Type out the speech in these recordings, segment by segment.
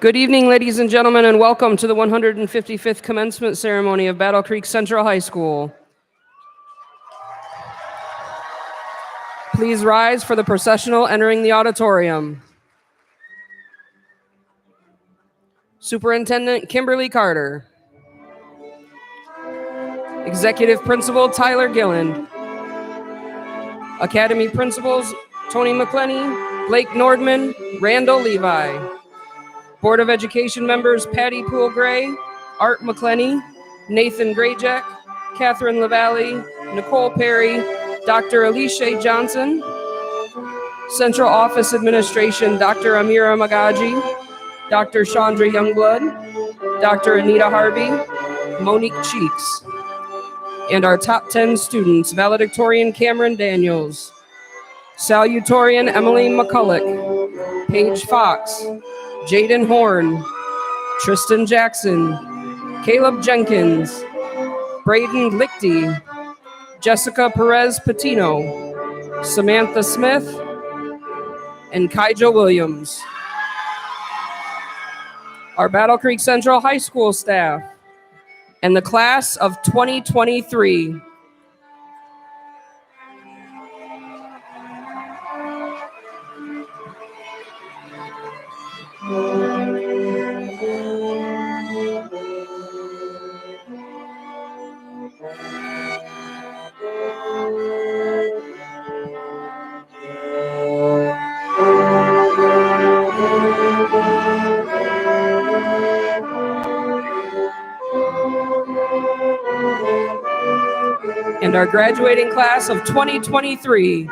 Good evening, ladies and gentlemen, and welcome to the 155th commencement ceremony of Battle Creek Central High School. Please rise for the processional entering the auditorium. Superintendent Kimberly Carter. Executive Principal Tyler Gilland. Academy Principals Tony McClenny, Blake Nordman, Randall Levi. Board of Education members Patty Poole Gray, Art McClenny, Nathan Grayjack, Catherine LaValle, Nicole Perry, Dr. Alicia Johnson. Central Office Administration Dr. Amira Magaji, Dr. Chandra Youngblood, Dr. Anita Harvey, Monique Cheeks. And our top 10 students, valedictorian Cameron Daniels, salutatorian Emily McCulloch, Paige Fox, Jaden Horn, Tristan Jackson, Caleb Jenkins, Braden Lichty, Jessica Perez Patino, Samantha Smith, and Kaija Williams. Our Battle Creek Central High School staff and the class of 2023. And our graduating class of 2023.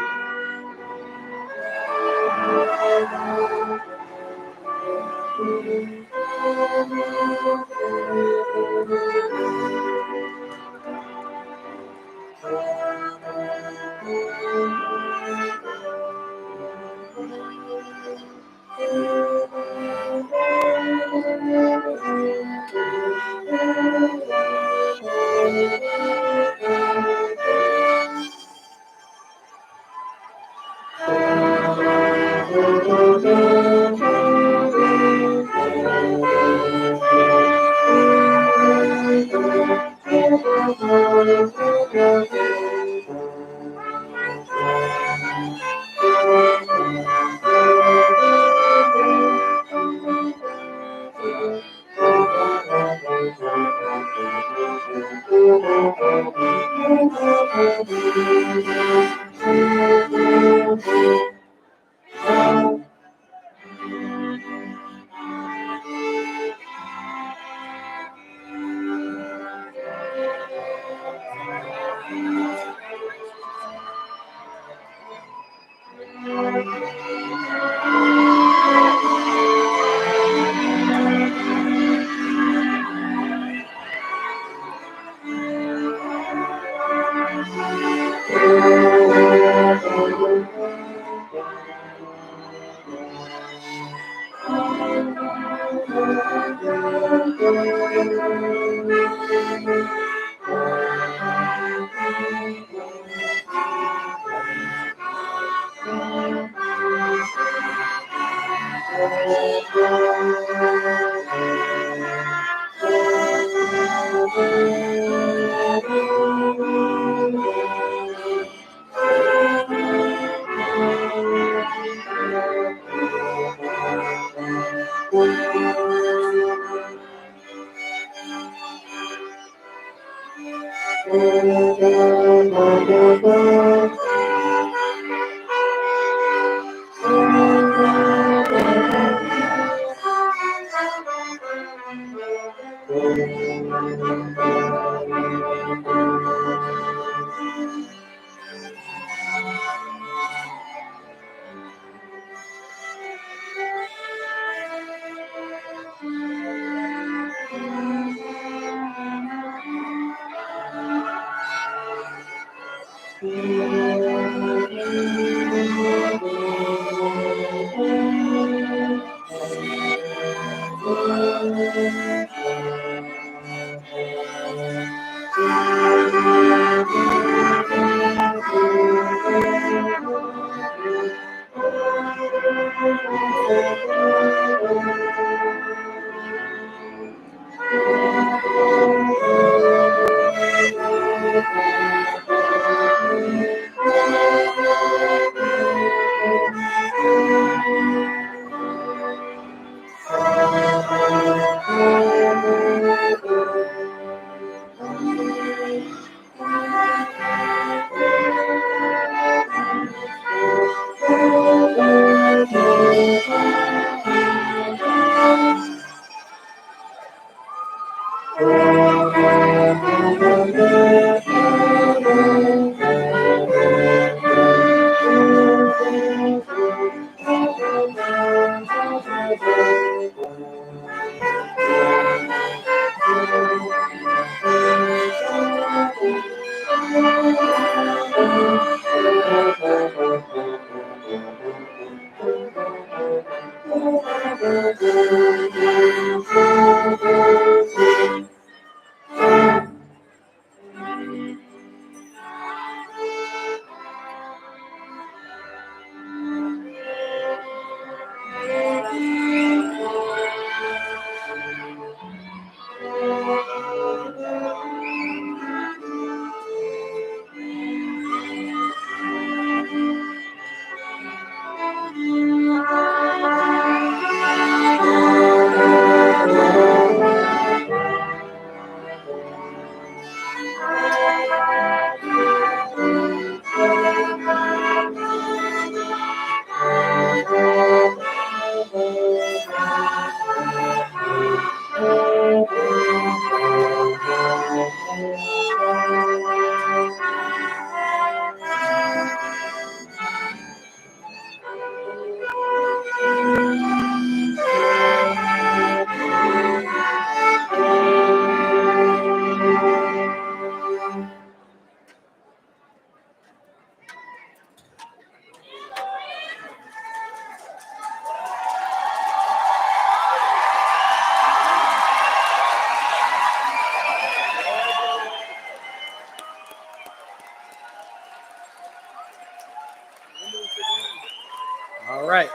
All right.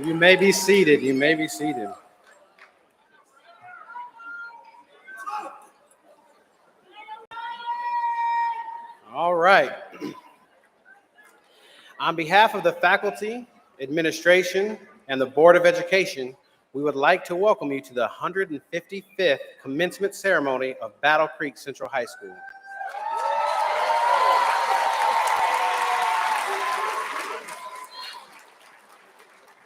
You may be seated. You may be seated. All right. On behalf of the faculty, administration, and the Board of Education, we would like to welcome you to the 155th commencement ceremony of Battle Creek Central High School.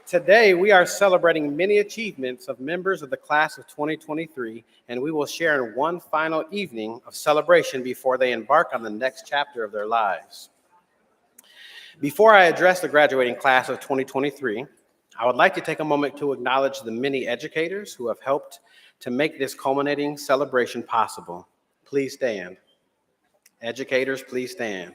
Today, we are celebrating many achievements of members of the class of 2023, and we will share in one final evening of celebration before they embark on the next chapter of their lives. Before I address the graduating class of 2023, I would like to take a moment to acknowledge the many educators who have helped to make this culminating celebration possible. Please stand. Educators, please stand.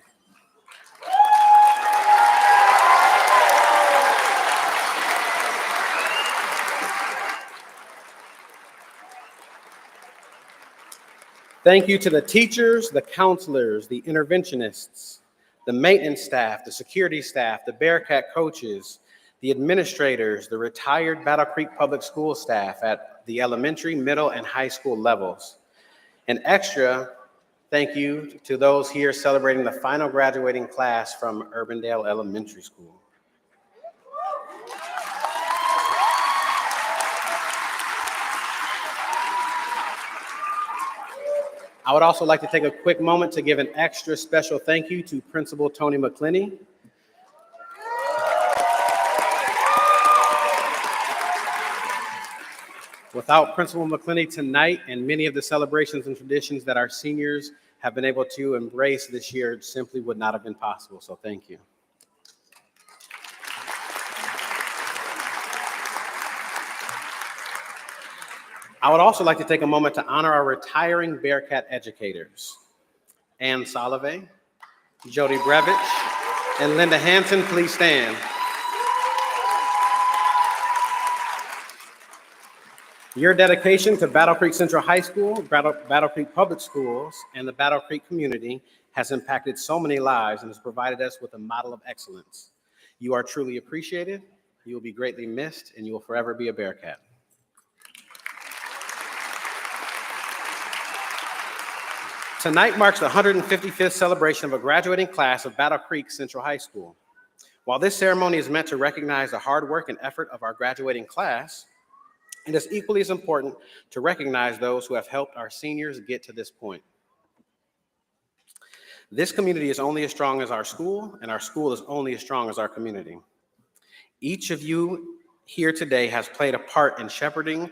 Thank you to the teachers, the counselors, the interventionists, the maintenance staff, the security staff, the Bearcat coaches, the administrators, the retired Battle Creek Public School staff at the elementary, middle, and high school levels. An extra thank you to those here celebrating the final graduating class from Urbandale Elementary School. I would also like to take a quick moment to give an extra special thank you to Principal Tony McClinney. Without Principal McClinney tonight and many of the celebrations and traditions that our seniors have been able to embrace this year, it simply would not have been possible, so thank you. I would also like to take a moment to honor our retiring Bearcat educators, Ann Solove, Jody Brevich, and Linda Hanson. Please stand. Your dedication to Battle Creek Central High School, Battle Creek Public Schools, and the Battle Creek community has impacted so many lives and has provided us with a model of excellence. You are truly appreciated, you will be greatly missed, and you will forever be a Bearcat. Tonight marks the 155th celebration of a graduating class of Battle Creek Central High School. While this ceremony is meant to recognize the hard work and effort of our graduating class, it is equally as important to recognize those who have helped our seniors get to this point. This community is only as strong as our school, and our school is only as strong as our community. Each of you here today has played a part in shepherding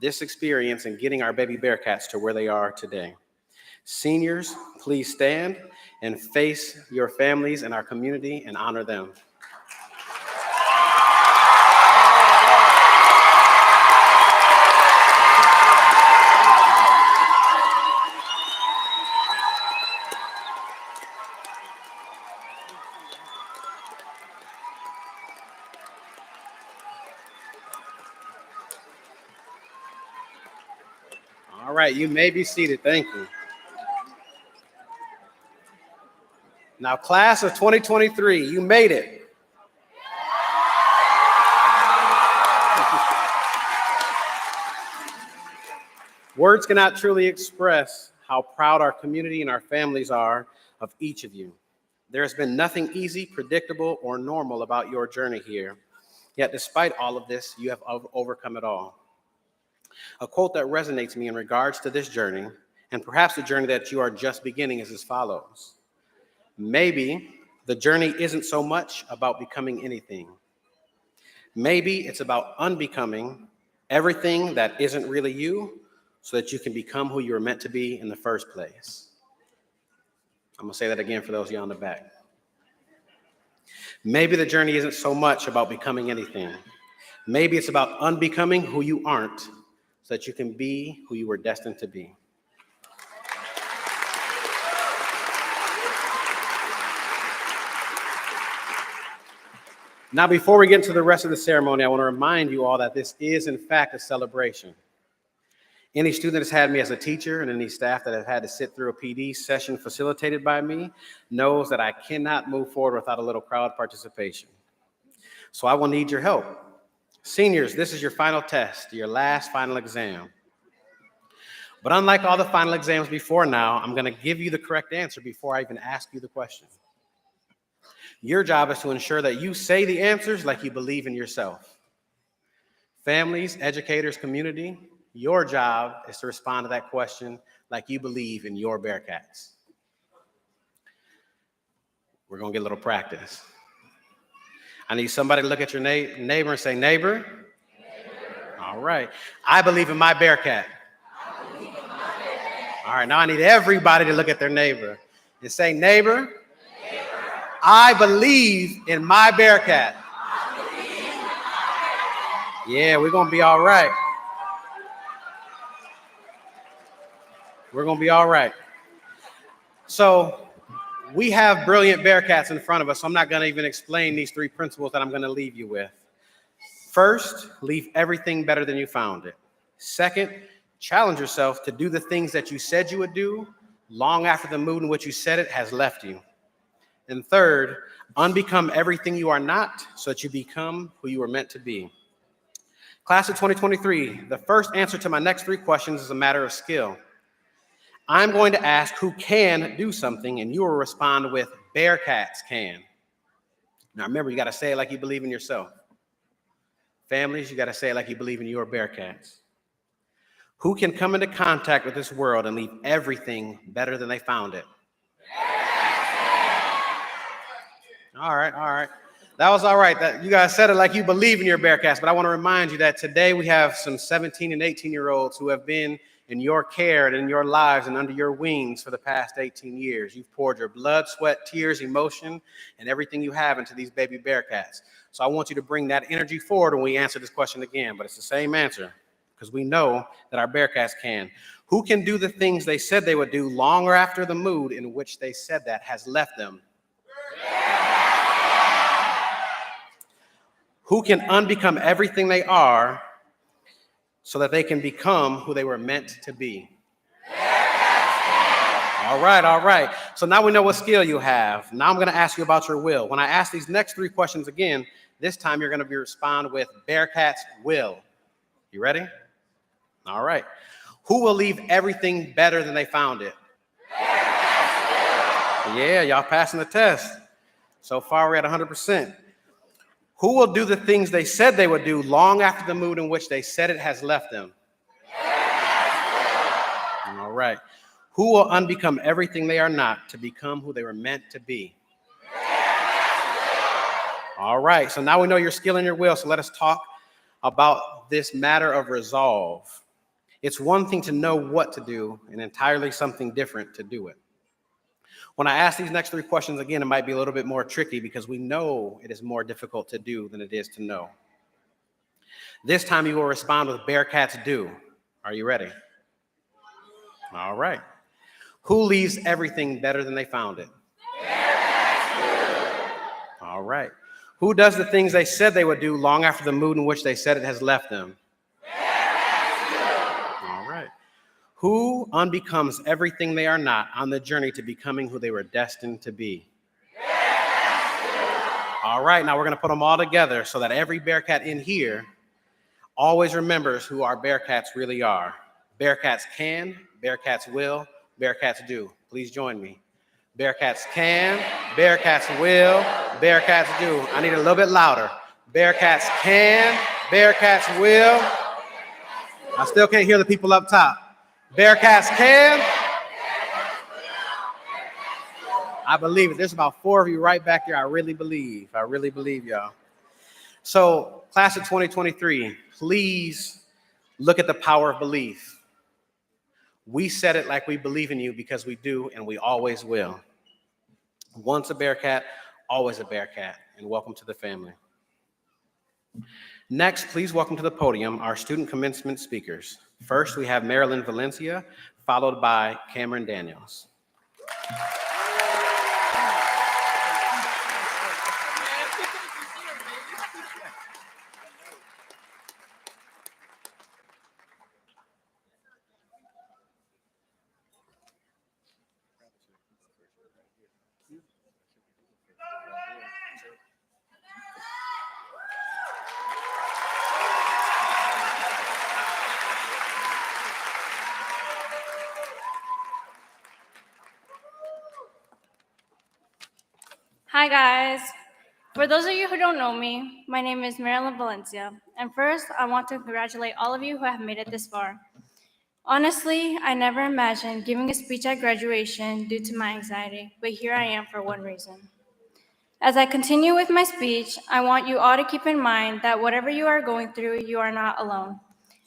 this experience and getting our baby Bearcats to where they are today. Seniors, please stand and face your families and our community and honor them. All right, you may be seated. Thank you. Now, class of 2023, you made it. Words cannot truly express how proud our community and our families are of each of you. There has been nothing easy, predictable, or normal about your journey here. Yet despite all of this, you have overcome it all. A quote that resonates me in regards to this journey, and perhaps the journey that you are just beginning, is as follows. Maybe the journey isn't so much about becoming anything. Maybe it's about unbecoming everything that isn't really you, so that you can become who you were meant to be in the first place. I'm gonna say that again for those of you on the back. Maybe the journey isn't so much about becoming anything. Maybe it's about unbecoming who you aren't, so that you can be who you were destined to be. Now, before we get into the rest of the ceremony, I want to remind you all that this is, in fact, a celebration. Any student that's had me as a teacher and any staff that have had to sit through a PD session facilitated by me knows that I cannot move forward without a little crowd participation. So I will need your help. Seniors, this is your final test, your last final exam. But unlike all the final exams before now, I'm going to give you the correct answer before I even ask you the question. Your job is to ensure that you say the answers like you believe in yourself. Families, educators, community, your job is to respond to that question like you believe in your Bearcats. We're going to get a little practice. I need somebody to look at your neighbor and say, neighbor. All right. I believe in my Bearcat. All right. Now I need everybody to look at their neighbor and say, neighbor, I believe in my Bearcat. Yeah, we're going to be all right. We're going to be all right. So we have brilliant Bearcats in front of us, so I'm not going to even explain these three principles that I'm going to leave you with. First, leave everything better than you found it. Second, challenge yourself to do the things that you said you would do long after the mood in which you said it has left you. And third, unbecome everything you are not so that you become who you were meant to be. Class of 2023, the first answer to my next three questions is a matter of skill. I'm going to ask who can do something, and you will respond with Bearcats can. Now remember, you got to say it like you believe in yourself. Families, you got to say it like you believe in your Bearcats. Who can come into contact with this world and leave everything better than they found it? All right. That was all right. That you guys said it like you believe in your Bearcats, but I want to remind you that today we have some 17 and 18-year-olds who have been in your care and in your lives and under your wings for the past 18 years. You've poured your blood, sweat, tears, emotion, and everything you have into these baby Bearcats. So I want you to bring that energy forward when we answer this question again, but it's the same answer because we know that our Bearcats can. Who can do the things they said they would do long after the mood in which they said that has left them? Who can unbecome everything they are so that they can become who they were meant to be? All right. So now we know what skill you have. Now I'm going to ask you about your will. When I ask these next three questions again, this time you're going to respond with Bearcats will. You ready? All right. Who will leave everything better than they found it? Yeah, y'all passing the test. So far we're at 100%. Who will do the things they said they would do long after the mood in which they said it has left them? All right. Who will unbecome everything they are not to become who they were meant to be? All right. So now we know your skill and your will. So let us talk about this matter of resolve. It's one thing to know what to do and entirely something different to do it. When I ask these next three questions again, it might be a little bit more tricky because we know it is more difficult to do than it is to know. This time you will respond with Bearcats do. Are you ready? All right. Who leaves everything better than they found it? Bearcats do. All right. Who does the things they said they would do long after the mood in which they said it has left them? Bearcats do. All right. Who unbecomes everything they are not on the journey to becoming who they were destined to be? All right, now we're going to put them all together so that every Bearcat in here always remembers who our Bearcats really are. Bearcats can, Bearcats will, Bearcats do. Please join me. Bearcats can, Bearcats will, Bearcats do. I need a little bit louder. Bearcats can, Bearcats will. I still can't hear the people up top. Bearcats can. I believe it. There's about 4 of you right back there. I really believe y'all. So, class of 2023, please look at the power of belief. We said it like we believe in you because we do, and we always will. Once a Bearcat, always a Bearcat, and welcome to the family. Next, please welcome to the podium our student commencement speakers. First, we have Marilyn Valencia, followed by Cameron Daniels. Hi guys. For those of you who don't know me, my name is Marilyn Valencia. And first, I want to congratulate all of you who have made it this far. Honestly, I never imagined giving a speech at graduation due to my anxiety, but here I am for one reason. As I continue with my speech, I want you all to keep in mind that whatever you are going through, you are not alone.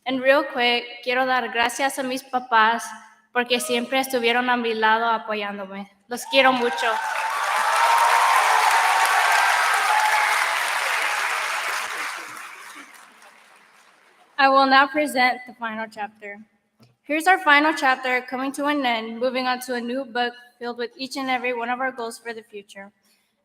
And real quick, quiero dar gracias a mis papás porque siempre estuvieron a mi lado apoyándome. Los quiero mucho. I will now present the final chapter. Here's our final chapter coming to an end, moving on to a new book filled with each and every one of our goals for the future.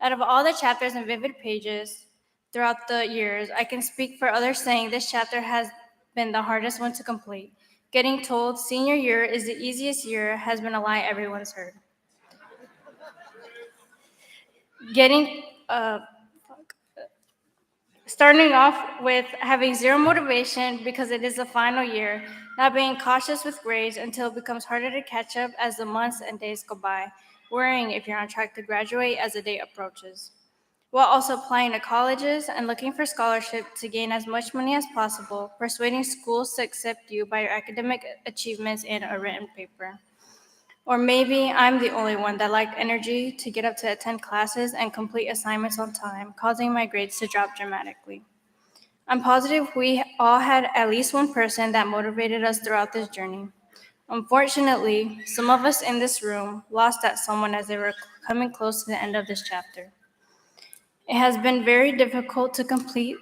Out of all the chapters and vivid pages throughout the years, I can speak for others saying this chapter has been the hardest one to complete. Getting told senior year is the easiest year has been a lie everyone's heard. Starting off with having zero motivation because it is the final year, not being cautious with grades until it becomes harder to catch up as the months and days go by, worrying if you're on track to graduate as the date approaches, while also applying to colleges and looking for scholarship to gain as much money as possible, persuading schools to accept you by your academic achievements in a written paper. Or maybe I'm the only one that lacked energy to get up to attend classes and complete assignments on time, causing my grades to drop dramatically. I'm positive we all had at least one person that motivated us throughout this journey. Unfortunately, some of us in this room lost that someone as they were coming close to the end of this chapter. It has been very difficult to complete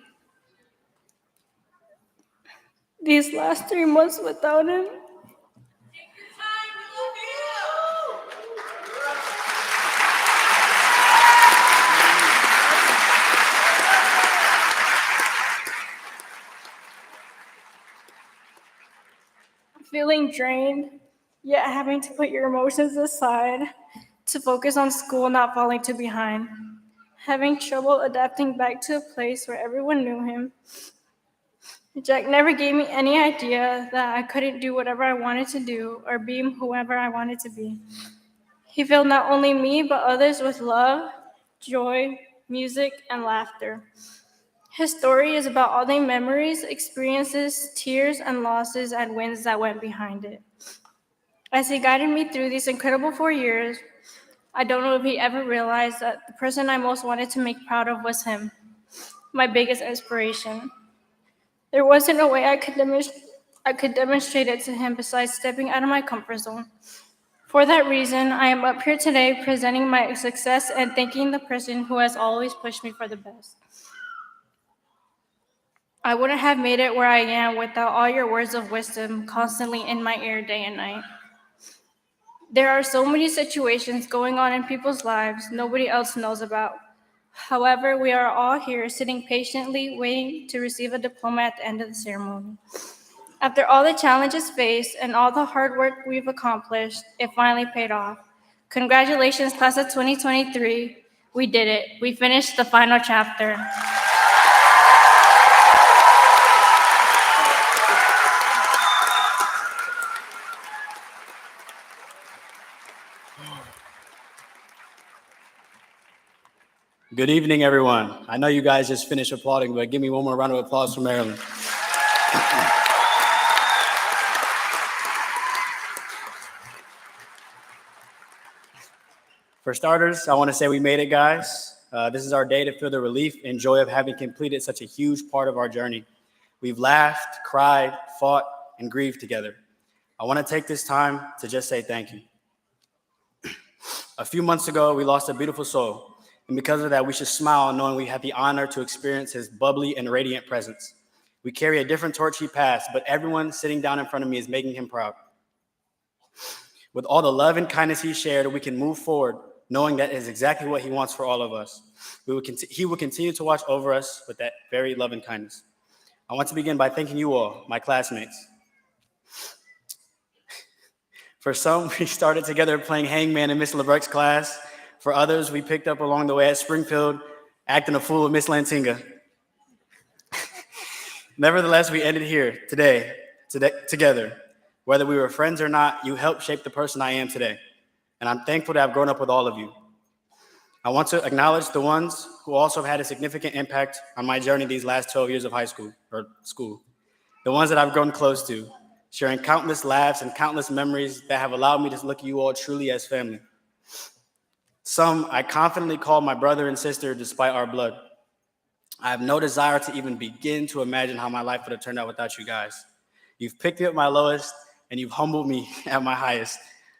these last 3 months without him. Feeling drained, yet having to put your emotions aside to focus on school, not falling too behind. Having trouble adapting back to a place where everyone knew him. Jack never gave me any idea that I couldn't do whatever I wanted to do or be whoever I wanted to be. He filled not only me, but others with love, joy, music, and laughter. His story is about all the memories, experiences, tears, and losses and wins that went behind it. As he guided me through these incredible 4 years, I don't know if he ever realized that the person I most wanted to make proud of was him, my biggest inspiration. There wasn't a way I could demonstrate it to him besides stepping out of my comfort zone. For that reason, I am up here today presenting my success and thanking the person who has always pushed me for the best. I wouldn't have made it where I am without all your words of wisdom constantly in my ear day and night. There are so many situations going on in people's lives nobody else knows about. However, we are all here sitting patiently waiting to receive a diploma at the end of the ceremony. After all the challenges faced and all the hard work we've accomplished, it finally paid off. Congratulations, class of 2023. We did it. We finished the final chapter. Good evening, everyone. I know you guys just finished applauding, but give me one more round of applause for Maryland. For starters, I want to say we made it, guys. This is our day to feel the relief and joy of having completed such a huge part of our journey. We've laughed, cried, fought, and grieved together. I want to take this time to just say thank you. A few months ago, we lost a beautiful soul, and because of that, we should smile knowing we had the honor to experience his bubbly and radiant presence. We carry a different torch he passed, but everyone sitting down in front of me is making him proud. With all the love and kindness he shared, we can move forward knowing that is exactly what he wants for all of us. He will continue to watch over us with that very love and kindness. I want to begin by thanking you all, my classmates. For some, we started together playing hangman in Miss LeBrec's class. For others, we picked up along the way at Springfield, acting a fool with Miss Lantinga. Nevertheless, we ended here today, together. Whether we were friends or not, you helped shape the person I am today. And I'm thankful to have grown up with all of you. I want to acknowledge the ones who also have had a significant impact on my journey these last 12 years of high school, or school. The ones that I've grown close to, sharing countless laughs and countless memories that have allowed me to look at you all truly as family. Some I confidently call my brother and sister despite our blood. I have no desire to even begin to imagine how my life would have turned out without you guys. You've picked me at my lowest, and you've humbled me at my highest.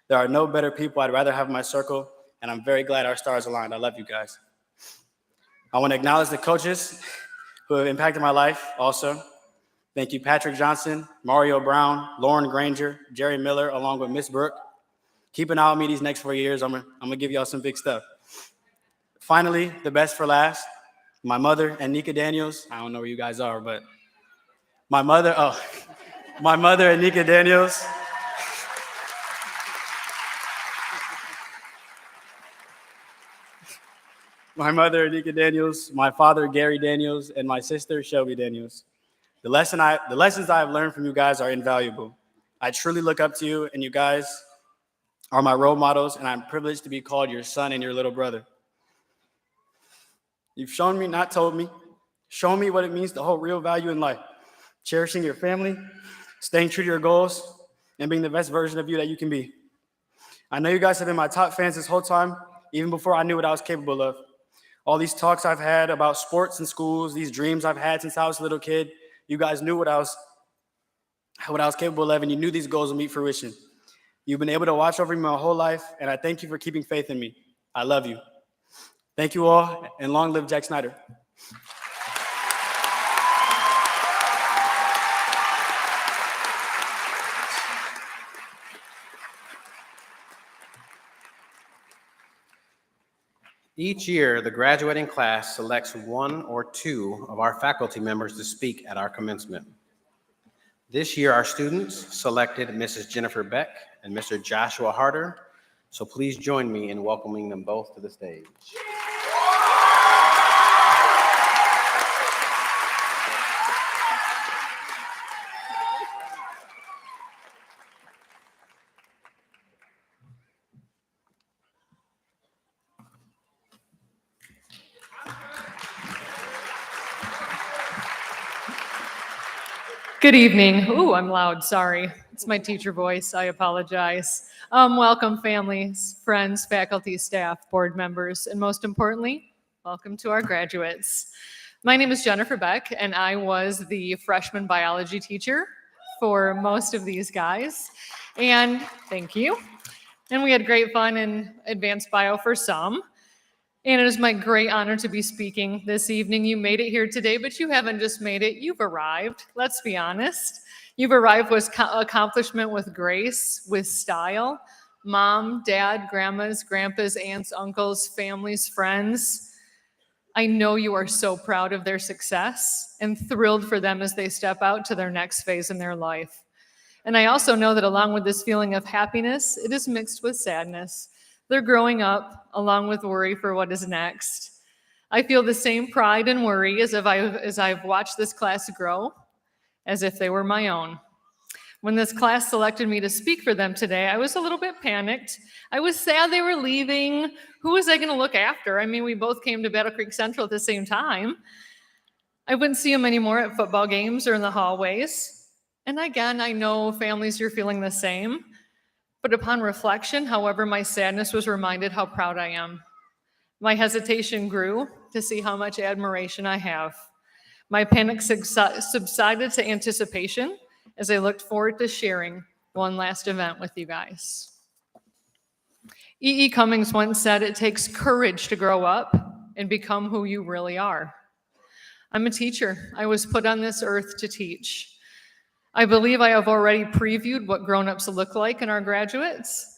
There are no better people I'd rather have in my circle, and I'm very glad our stars aligned. I love you guys. I want to acknowledge the coaches who have impacted my life also. Thank you, Patrick Johnson, Mario Brown, Lauren Granger, Jerry Miller, along with Miss Brooke. Keep an eye on me these next 4 years. I'm gonna give y'all some big stuff. Finally, the best for last, my mother and Nika Daniels. I don't know where you guys are, but my mother and Nika Daniels. My mother, Anika Daniels, my father, Gary Daniels, and my sister, Shelby Daniels. The lessons I have learned from you guys are invaluable. I truly look up to you, and you guys are my role models, and I'm privileged to be called your son and your little brother. You've shown me, not told me, shown me what it means to hold real value in life, cherishing your family, staying true to your goals, and being the best version of you that you can be. I know you guys have been my top fans this whole time, even before I knew what I was capable of. All these talks I've had about sports and schools, these dreams I've had since I was a little kid, you guys knew what I was capable of, and you knew these goals would meet fruition. You've been able to watch over me my whole life, and I thank you for keeping faith in me. I love you. Thank you all, and long live Jack Snyder. Each year, the graduating class selects one or two of our faculty members to speak at our commencement. This year, our students selected Mrs. Jennifer Beck and Mr. Joshua Harder, so please join me in welcoming them both to the stage. Good evening. Ooh, I'm loud, sorry. It's my teacher voice, I apologize. Welcome families, friends, faculty, staff, board members, and most importantly, welcome to our graduates. My name is Jennifer Beck, and I was the freshman biology teacher for most of these guys. And thank you. And we had great fun in advanced bio for some. And it is my great honor to be speaking this evening. You made it here today, but you haven't just made it, you've arrived. Let's be honest. You've arrived with accomplishment, with grace, with style. Mom, dad, grandmas, grandpas, aunts, uncles, families, friends. I know you are so proud of their success and thrilled for them as they step out to their next phase in their life. And I also know that along with this feeling of happiness, it is mixed with sadness. They're growing up along with worry for what is next. I feel the same pride and worry as I've watched this class grow, as if they were my own. When this class selected me to speak for them today, I was a little bit panicked. I was sad they were leaving. Who was I going to look after? I mean, we both came to Battle Creek Central at the same time. I wouldn't see them anymore at football games or in the hallways. And again, I know families, you're feeling the same. But upon reflection, however, my sadness was reminded how proud I am. My hesitation grew to see how much admiration I have. My panic subsided to anticipation as I looked forward to sharing one last event with you guys. E.E. Cummings once said, "It takes courage to grow up and become who you really are." I'm a teacher. I was put on this earth to teach. I believe I have already previewed what grown-ups look like in our graduates.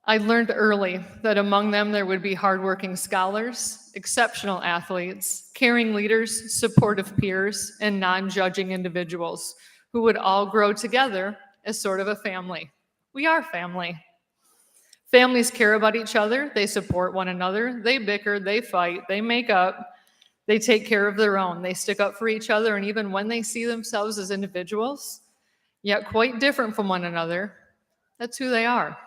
I learned early that among them there would be hardworking scholars, exceptional athletes, caring leaders, supportive peers, and non-judging individuals who would all grow together as sort of a family. We are family. Families care about each other, they support one another, they bicker, they fight, they make up, they take care of their own, they stick up for each other, and even when they see themselves as individuals, yet quite different from one another, that's who they are.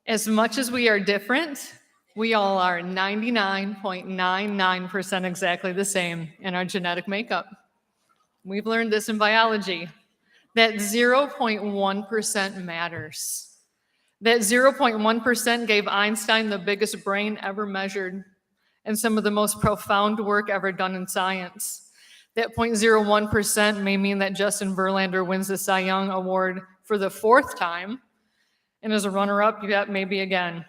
As much as we are different, we all are 99.99% exactly the same in our genetic makeup. We've learned this in biology, that 0.1% matters. That 0.1% gave Einstein the biggest brain ever measured and some of the most profound work ever done in science. That 0.01% may mean that Justin Verlander wins the Cy Young Award for the 4th time, and as a runner-up, yet maybe again.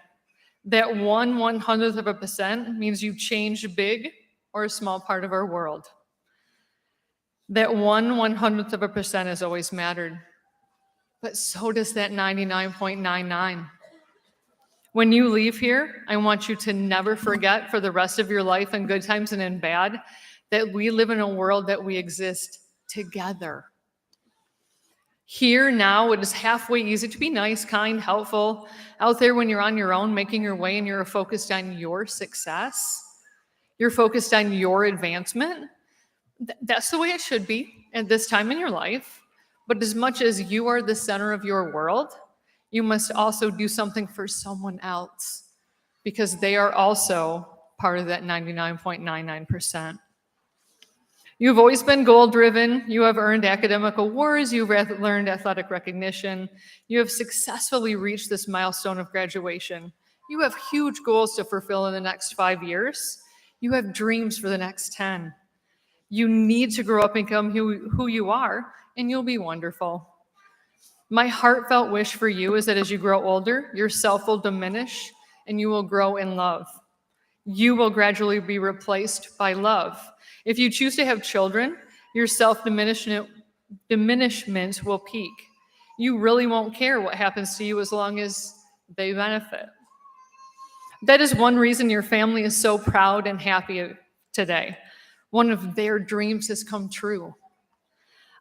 That 1/100% means you change big or a small part of our world. That 1/100% has always mattered, but so does that 99.99. When you leave here, I want you to never forget for the rest of your life, in good times and in bad, that we live in a world that we exist together. Here now, it is halfway easy to be nice, kind, helpful. Out there when you're on your own, making your way, and you're focused on your success, you're focused on your advancement. That's the way it should be at this time in your life. But as much as you are the center of your world, you must also do something for someone else, because they are also part of that 99.99%. You've always been goal-driven. You have earned academic awards. You've learned athletic recognition. You have successfully reached this milestone of graduation. You have huge goals to fulfill in the next 5 years. You have dreams for the next 10. You need to grow up and become who you are, and you'll be wonderful. My heartfelt wish for you is that as you grow older, your self will diminish and you will grow in love. You will gradually be replaced by love. If you choose to have children, your self-diminishment will peak. You really won't care what happens to you as long as they benefit. That is one reason your family is so proud and happy today. One of their dreams has come true.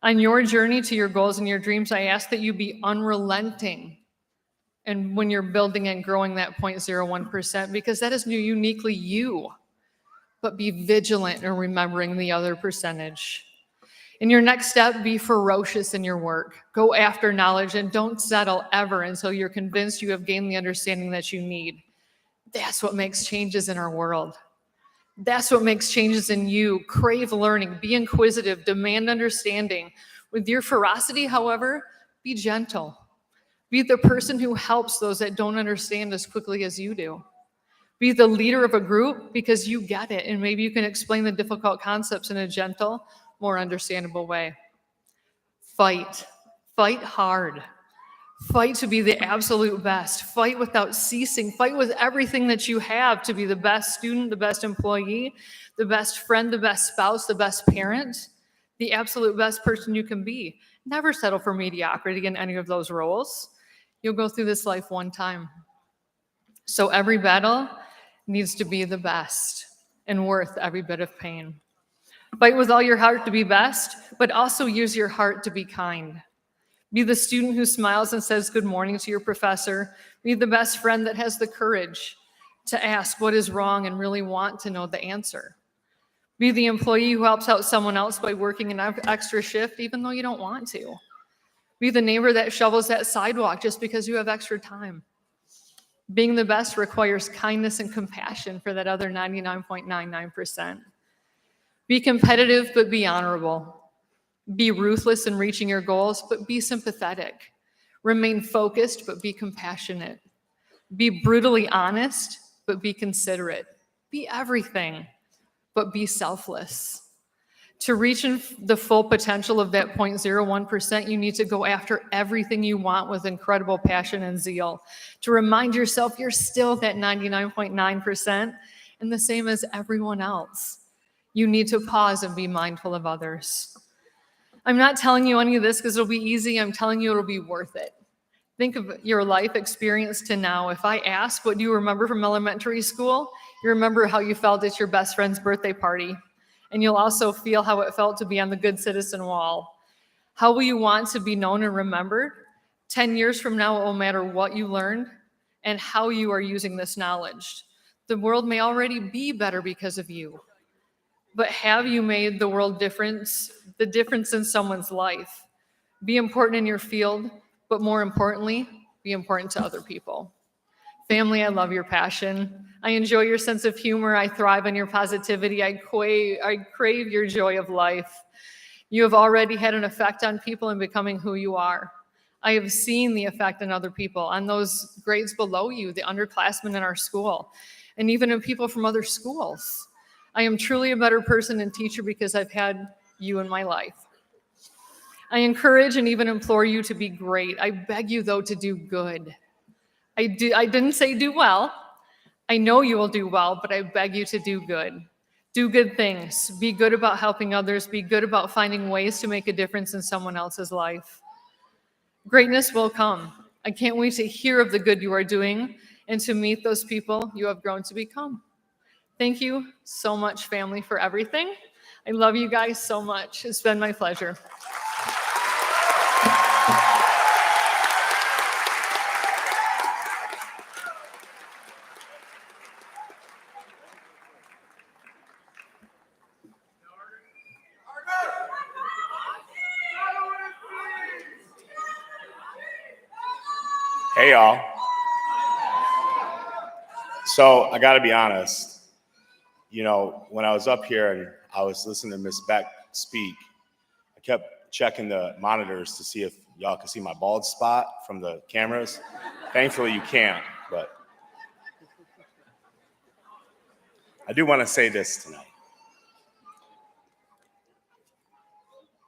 On your journey to your goals and your dreams, I ask that you be unrelenting. And when you're building and growing that 0.01%, because that is uniquely you. But be vigilant in remembering the other percentage. In your next step, be ferocious in your work. Go after knowledge and don't settle ever until you're convinced you have gained the understanding that you need. That's what makes changes in our world. That's what makes changes in you. Crave learning, be inquisitive, demand understanding. With your ferocity, however, be gentle. Be the person who helps those that don't understand as quickly as you do. Be the leader of a group because you get it, and maybe you can explain the difficult concepts in a gentle, more understandable way. Fight. Fight hard. Fight to be the absolute best. Fight without ceasing. Fight with everything that you have to be the best student, the best employee, the best friend, the best spouse, the best parent, the absolute best person you can be. Never settle for mediocrity in any of those roles. You'll go through this life one time. So every battle needs to be the best and worth every bit of pain. Fight with all your heart to be best, but also use your heart to be kind. Be the student who smiles and says good morning to your professor. Be the best friend that has the courage to ask what is wrong and really want to know the answer. Be the employee who helps out someone else by working an extra shift even though you don't want to. Be the neighbor that shovels that sidewalk just because you have extra time. Being the best requires kindness and compassion for that other 99.99%. Be competitive, but be honorable. Be ruthless in reaching your goals, but be sympathetic. Remain focused, but be compassionate. Be brutally honest, but be considerate. Be everything, but be selfless. To reach the full potential of that 0.01%, you need to go after everything you want with incredible passion and zeal. To remind yourself you're still that 99.9% and the same as everyone else. You need to pause and be mindful of others. I'm not telling you any of this because it'll be easy. I'm telling you it'll be worth it. Think of your life experience to now. If I ask, what do you remember from elementary school? You remember how you felt at your best friend's birthday party. And you'll also feel how it felt to be on the Good Citizen wall. How will you want to be known and remembered? 10 years from now, it will matter what you learned and how you are using this knowledge. The world may already be better because of you. But have you made the difference in someone's life? Be important in your field, but more importantly, be important to other people. Family, I love your passion. I enjoy your sense of humor. I thrive on your positivity. I crave your joy of life. You have already had an effect on people in becoming who you are. I have seen the effect on other people, on those grades below you, the underclassmen in our school, and even in people from other schools. I am truly a better person and teacher because I've had you in my life. I encourage and even implore you to be great. I beg you, though, to do good. I didn't say do well. I know you will do well, but I beg you to do good. Do good things. Be good about helping others. Be good about finding ways to make a difference in someone else's life. Greatness will come. I can't wait to hear of the good you are doing and to meet those people you have grown to become. Thank you so much, family, for everything. I love you guys so much. It's been my pleasure. Hey, y'all. So I got to be honest, when I was up here and I was listening to Ms. Beck speak, I kept checking the monitors to see if y'all could see my bald spot from the cameras. Thankfully, you can't, but I do want to say this tonight.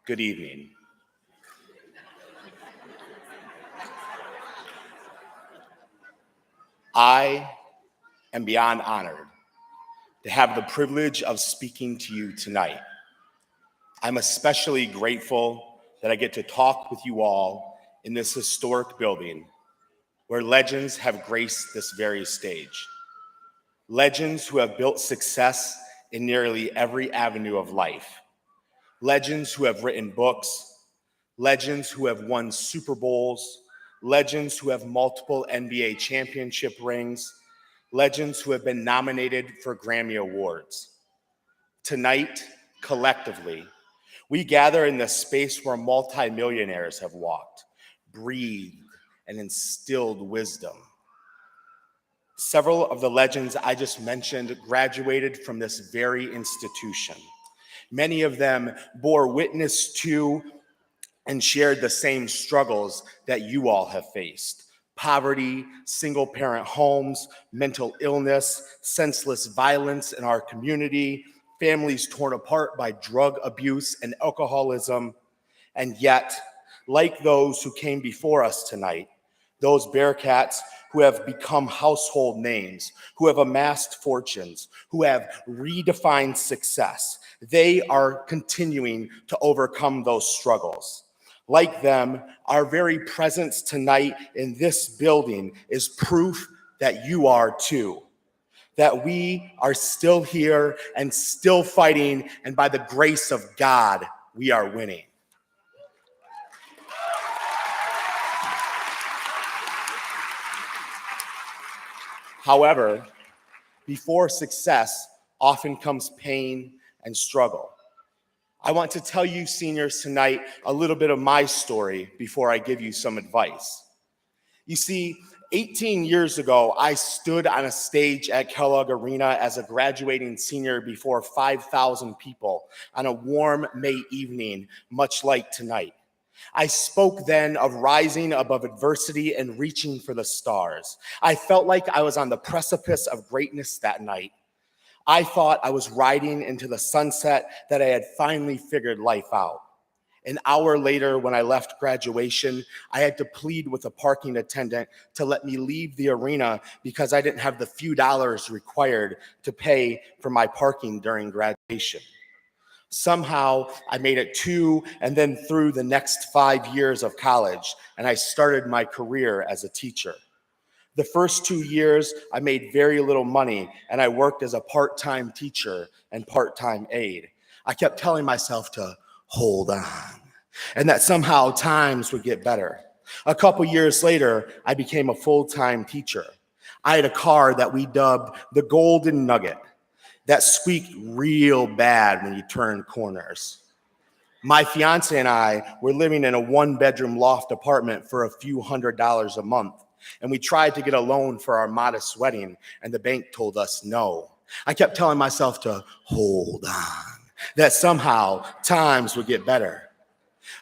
Good evening. I am beyond honored to have the privilege of speaking to you tonight. I'm especially grateful that I get to talk with you all in this historic building where legends have graced this very stage. Legends who have built success in nearly every avenue of life. Legends who have written books. Legends who have won Super Bowls. Legends who have multiple NBA championship rings. Legends who have been nominated for Grammy Awards. Tonight, collectively, we gather in the space where multimillionaires have walked, breathed, and instilled wisdom. Several of the legends I just mentioned graduated from this very institution. Many of them bore witness to and shared the same struggles that you all have faced. Poverty, single-parent homes, mental illness, senseless violence in our community, families torn apart by drug abuse and alcoholism. And yet, like those who came before us tonight, those Bearcats who have become household names, who have amassed fortunes, who have redefined success, they are continuing to overcome those struggles. Like them, our very presence tonight in this building is proof that you are too. that we are still here and still fighting, and by the grace of God, we are winning. However, before success often comes pain and struggle. I want to tell you, seniors, tonight a little bit of my story before I give you some advice. You see, 18 years ago, I stood on a stage at Kellogg Arena as a graduating senior before 5,000 people on a warm May evening, much like tonight. I spoke then of rising above adversity and reaching for the stars. I felt like I was on the precipice of greatness that night. I thought I was riding into the sunset, that I had finally figured life out. An hour later, when I left graduation, I had to plead with a parking attendant to let me leave the arena because I didn't have the few dollars required to pay for my parking during graduation. Somehow, I made it to and then through the next 5 years of college, and I started my career as a teacher. The first 2 years, I made very little money, and I worked as a part-time teacher and part-time aide. I kept telling myself to hold on, and that somehow times would get better. A couple years later, I became a full-time teacher. I had a car that we dubbed the Golden Nugget that squeaked real bad when you turned corners. My fiance and I were living in a one-bedroom loft apartment for a few $100s a month, and we tried to get a loan for our modest wedding, and the bank told us no. I kept telling myself to hold on, that somehow times would get better.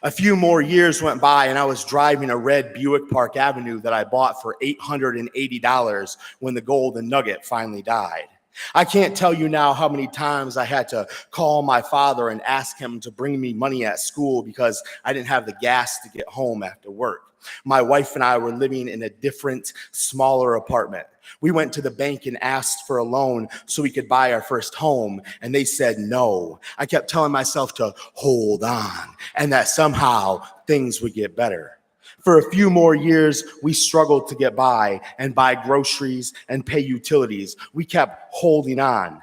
A few more years went by, and I was driving a red Buick Park Avenue that I bought for $880 when the Golden Nugget finally died. I can't tell you now how many times I had to call my father and ask him to bring me money at school because I didn't have the gas to get home after work. My wife and I were living in a different, smaller apartment. We went to the bank and asked for a loan so we could buy our first home, and they said no. I kept telling myself to hold on and that somehow things would get better. For a few more years, we struggled to get by and buy groceries and pay utilities. We kept holding on.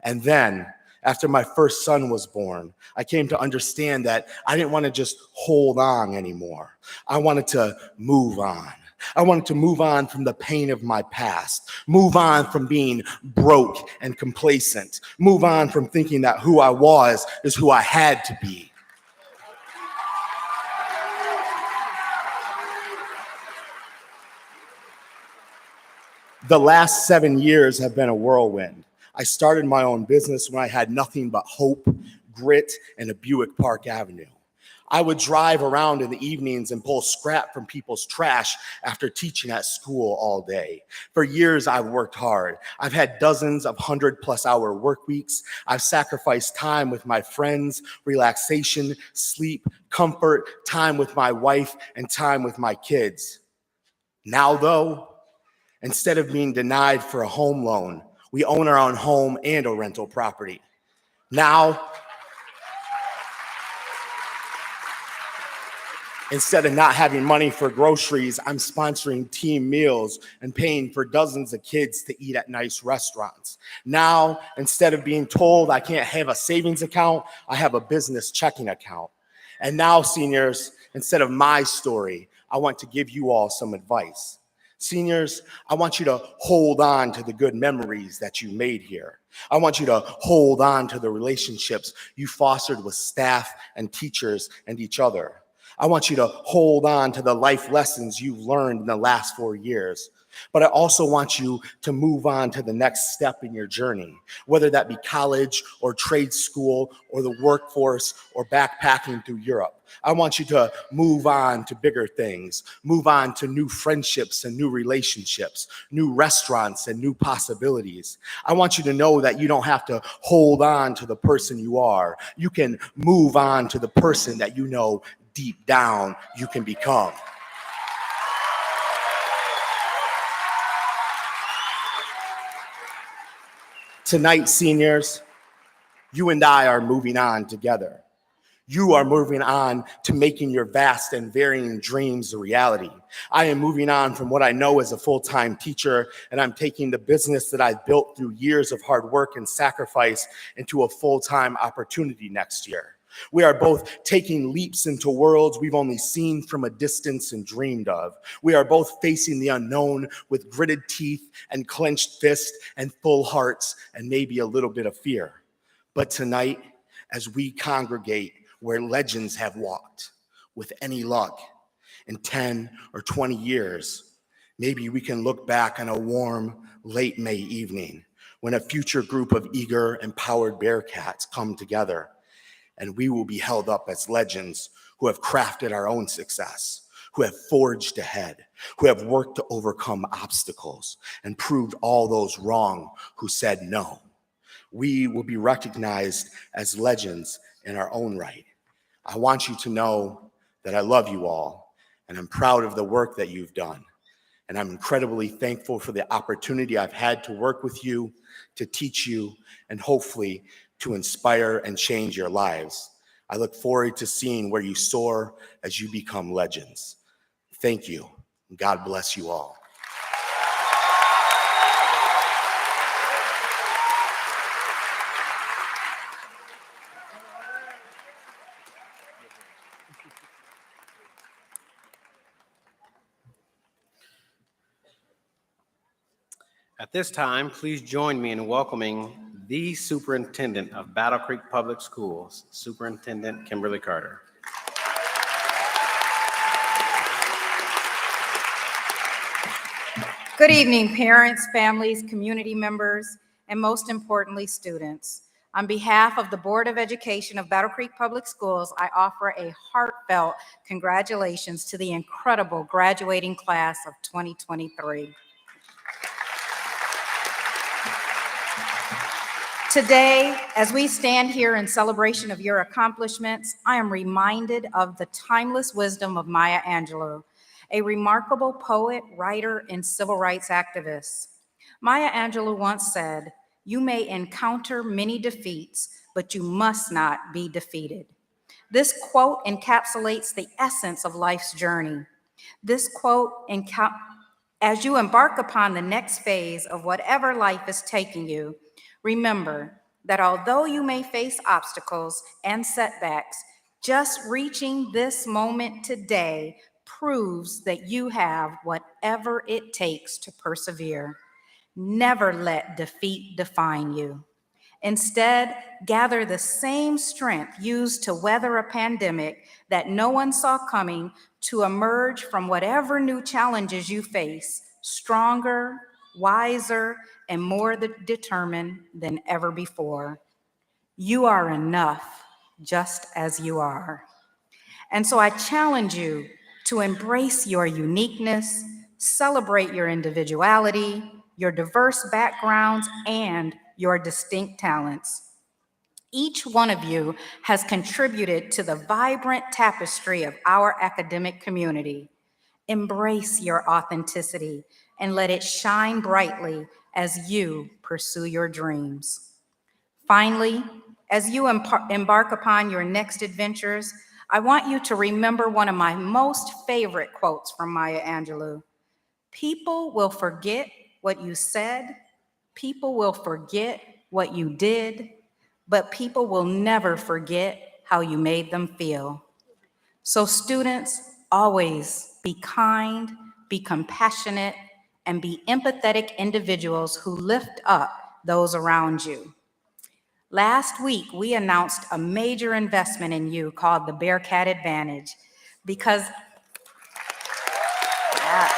And then, after my first son was born, I came to understand that I didn't want to just hold on anymore. I wanted to move on. I wanted to move on from the pain of my past, move on from being broke and complacent, move on from thinking that who I was is who I had to be. The last 7 years have been a whirlwind. I started my own business when I had nothing but hope, grit, and a Buick Park Avenue. I would drive around in the evenings and pull scrap from people's trash after teaching at school all day. For years, I've worked hard. I've had dozens of 100-plus-hour work weeks. I've sacrificed time with my friends, relaxation, sleep, comfort, time with my wife, and time with my kids. Now, though, instead of being denied for a home loan, we own our own home and a rental property. Now, instead of not having money for groceries, I'm sponsoring team meals and paying for dozens of kids to eat at nice restaurants. Now, instead of being told I can't have a savings account, I have a business checking account. And now, seniors, instead of my story, I want to give you all some advice. Seniors, I want you to hold on to the good memories that you made here. I want you to hold on to the relationships you fostered with staff and teachers and each other. I want you to hold on to the life lessons you've learned in the last 4 years. But I also want you to move on to the next step in your journey, whether that be college or trade school or the workforce or backpacking through Europe. I want you to move on to bigger things, move on to new friendships and new relationships, new restaurants and new possibilities. I want you to know that you don't have to hold on to the person you are. You can move on to the person that you know deep down you can become. Tonight, seniors, you and I are moving on together. You are moving on to making your vast and varying dreams a reality. I am moving on from what I know as a full-time teacher, and I'm taking the business that I've built through years of hard work and sacrifice into a full-time opportunity next year. We are both taking leaps into worlds we've only seen from a distance and dreamed of. We are both facing the unknown with gritted teeth and clenched fists and full hearts and maybe a little bit of fear. But tonight, as we congregate where legends have walked, with any luck, in 10 or 20 years, maybe we can look back on a warm, late May evening when a future group of eager, empowered Bearcats come together, and we will be held up as legends who have crafted our own success, who have forged ahead, who have worked to overcome obstacles and proved all those wrong who said no. We will be recognized as legends in our own right. I want you to know that I love you all, and I'm proud of the work that you've done. And I'm incredibly thankful for the opportunity I've had to work with you, to teach you, and hopefully to inspire and change your lives. I look forward to seeing where you soar as you become legends. Thank you. God bless you all. At this time, please join me in welcoming the Superintendent of Battle Creek Public Schools, Superintendent Kimberly Carter. Good evening, parents, families, community members, and most importantly, students. On behalf of the Board of Education of Battle Creek Public Schools, I offer a heartfelt congratulations to the incredible graduating class of 2023. Today, as we stand here in celebration of your accomplishments, I am reminded of the timeless wisdom of Maya Angelou, a remarkable poet, writer, and civil rights activist. Maya Angelou once said, "You may encounter many defeats, but you must not be defeated." This quote encapsulates the essence of life's journey. This quote, as you embark upon the next phase of whatever life is taking you, remember that although you may face obstacles and setbacks, just reaching this moment today proves that you have whatever it takes to persevere. Never let defeat define you. Instead, gather the same strength used to weather a pandemic that no one saw coming to emerge from whatever new challenges you face, stronger, wiser, and more determined than ever before. You are enough just as you are. And so I challenge you to embrace your uniqueness, celebrate your individuality, your diverse backgrounds, and your distinct talents. Each one of you has contributed to the vibrant tapestry of our academic community. Embrace your authenticity and let it shine brightly as you pursue your dreams. Finally, as you embark upon your next adventures, I want you to remember one of my most favorite quotes from Maya Angelou. People will forget what you said, people will forget what you did, but people will never forget how you made them feel. So students, always be kind, be compassionate, and be empathetic individuals who lift up those around you. Last week, we announced a major investment in you called the Bearcat Advantage because, yes.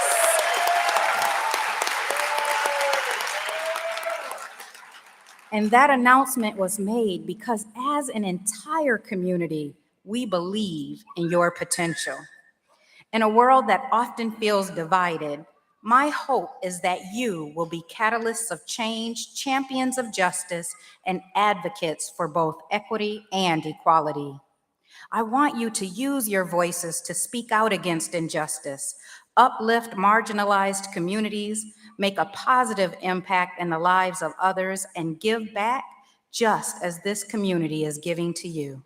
And that announcement was made because as an entire community, we believe in your potential. In a world that often feels divided, my hope is that you will be catalysts of change, champions of justice, and advocates for both equity and equality. I want you to use your voices to speak out against injustice, uplift marginalized communities, make a positive impact in the lives of others, and give back just as this community is giving to you.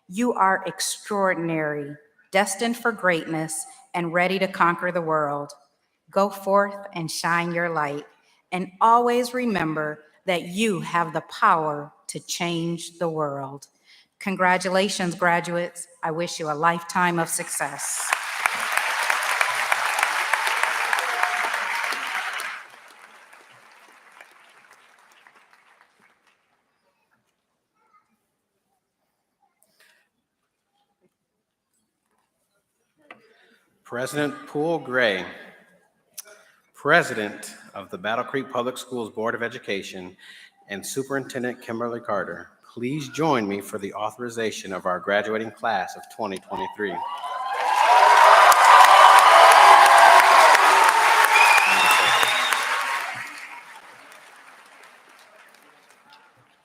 You are extraordinary, destined for greatness, and ready to conquer the world. Go forth and shine your light, and always remember that you have the power to change the world. Congratulations, graduates. I wish you a lifetime of success. President Poole Gray, President of the Battle Creek Public Schools Board of Education, and Superintendent Kimberly Carter, please join me for the authorization of our graduating class of 2023.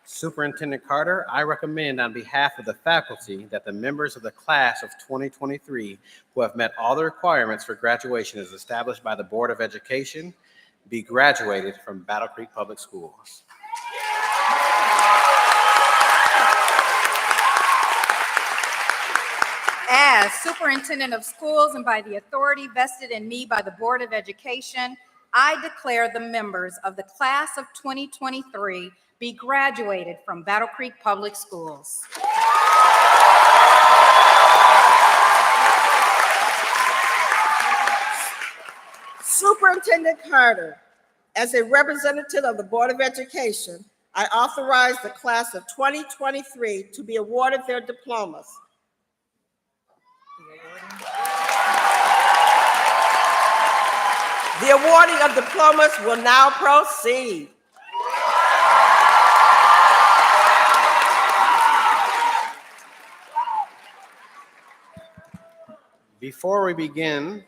Superintendent Carter, I recommend on behalf of the faculty that the members of the class of 2023 who have met all the requirements for graduation as established by the Board of Education be graduated from Battle Creek Public Schools. As Superintendent of Schools and by the authority vested in me by the Board of Education, I declare the members of the class of 2023 be graduated from Battle Creek Public Schools. Superintendent Carter, as a representative of the Board of Education, I authorize the class of 2023 to be awarded their diplomas. The awarding of diplomas will now proceed. Before we begin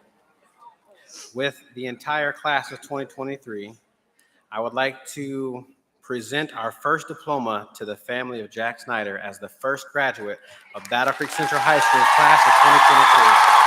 with the entire class of 2023, I would like to present our first diploma to the family of Jack Snyder as the first graduate of Battle Creek Central High School class of 2023.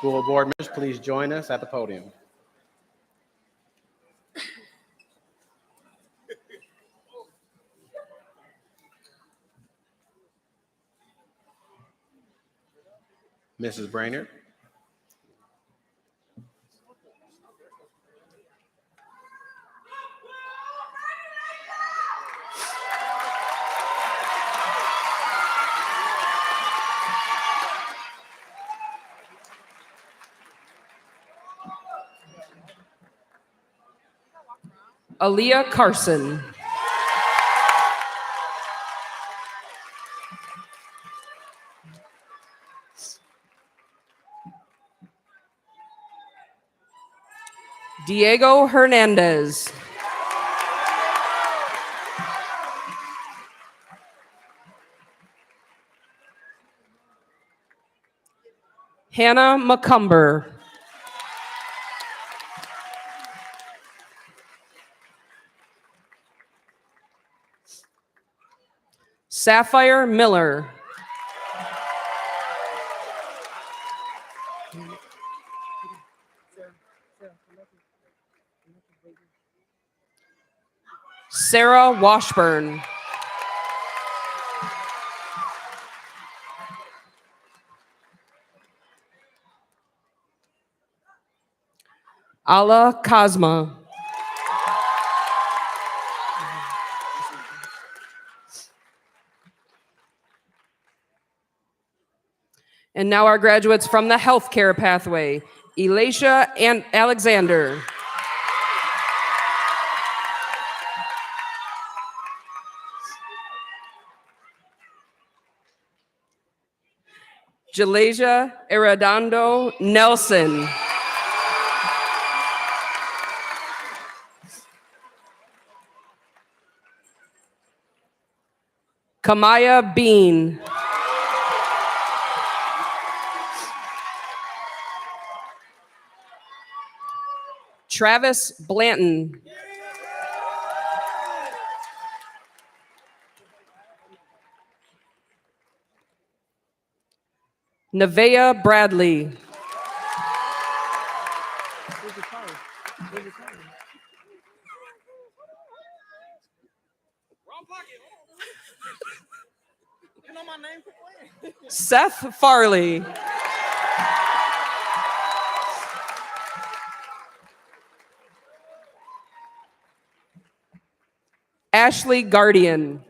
School board members, please join us at the podium. Mrs. Brainerd. Aaliyah Carson. Diego Hernandez. Hannah McCumber. Sapphire Miller. Sarah Washburn. Ala Kazma. And now our graduates from the healthcare pathway, Elisha and Alexander. Jalasia Arredondo Nelson. Kamaya Bean. Travis Blanton. Nevaeh Bradley. Seth Farley. Ashley Guardian.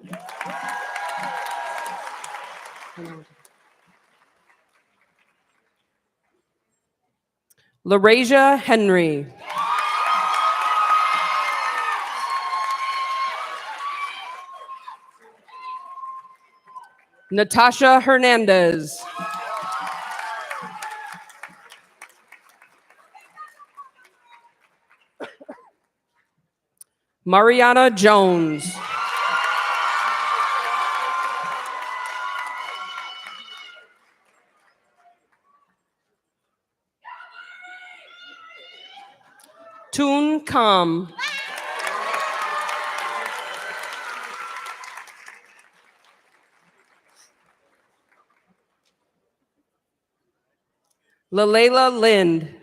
LaRasia Henry. Natasha Hernandez. Mariana Jones. Toon Kam. Lalela Lind.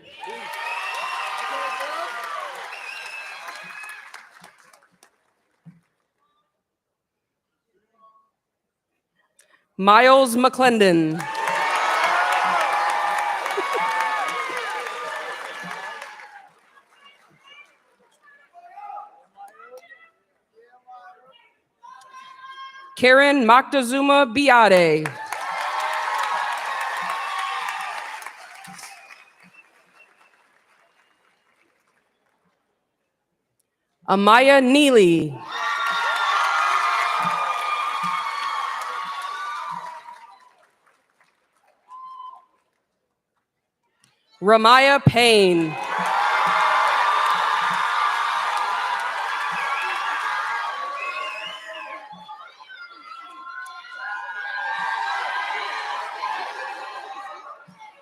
Miles McClendon. Karen Moctezuma Biade. Amaya Neely. Ramaya Payne.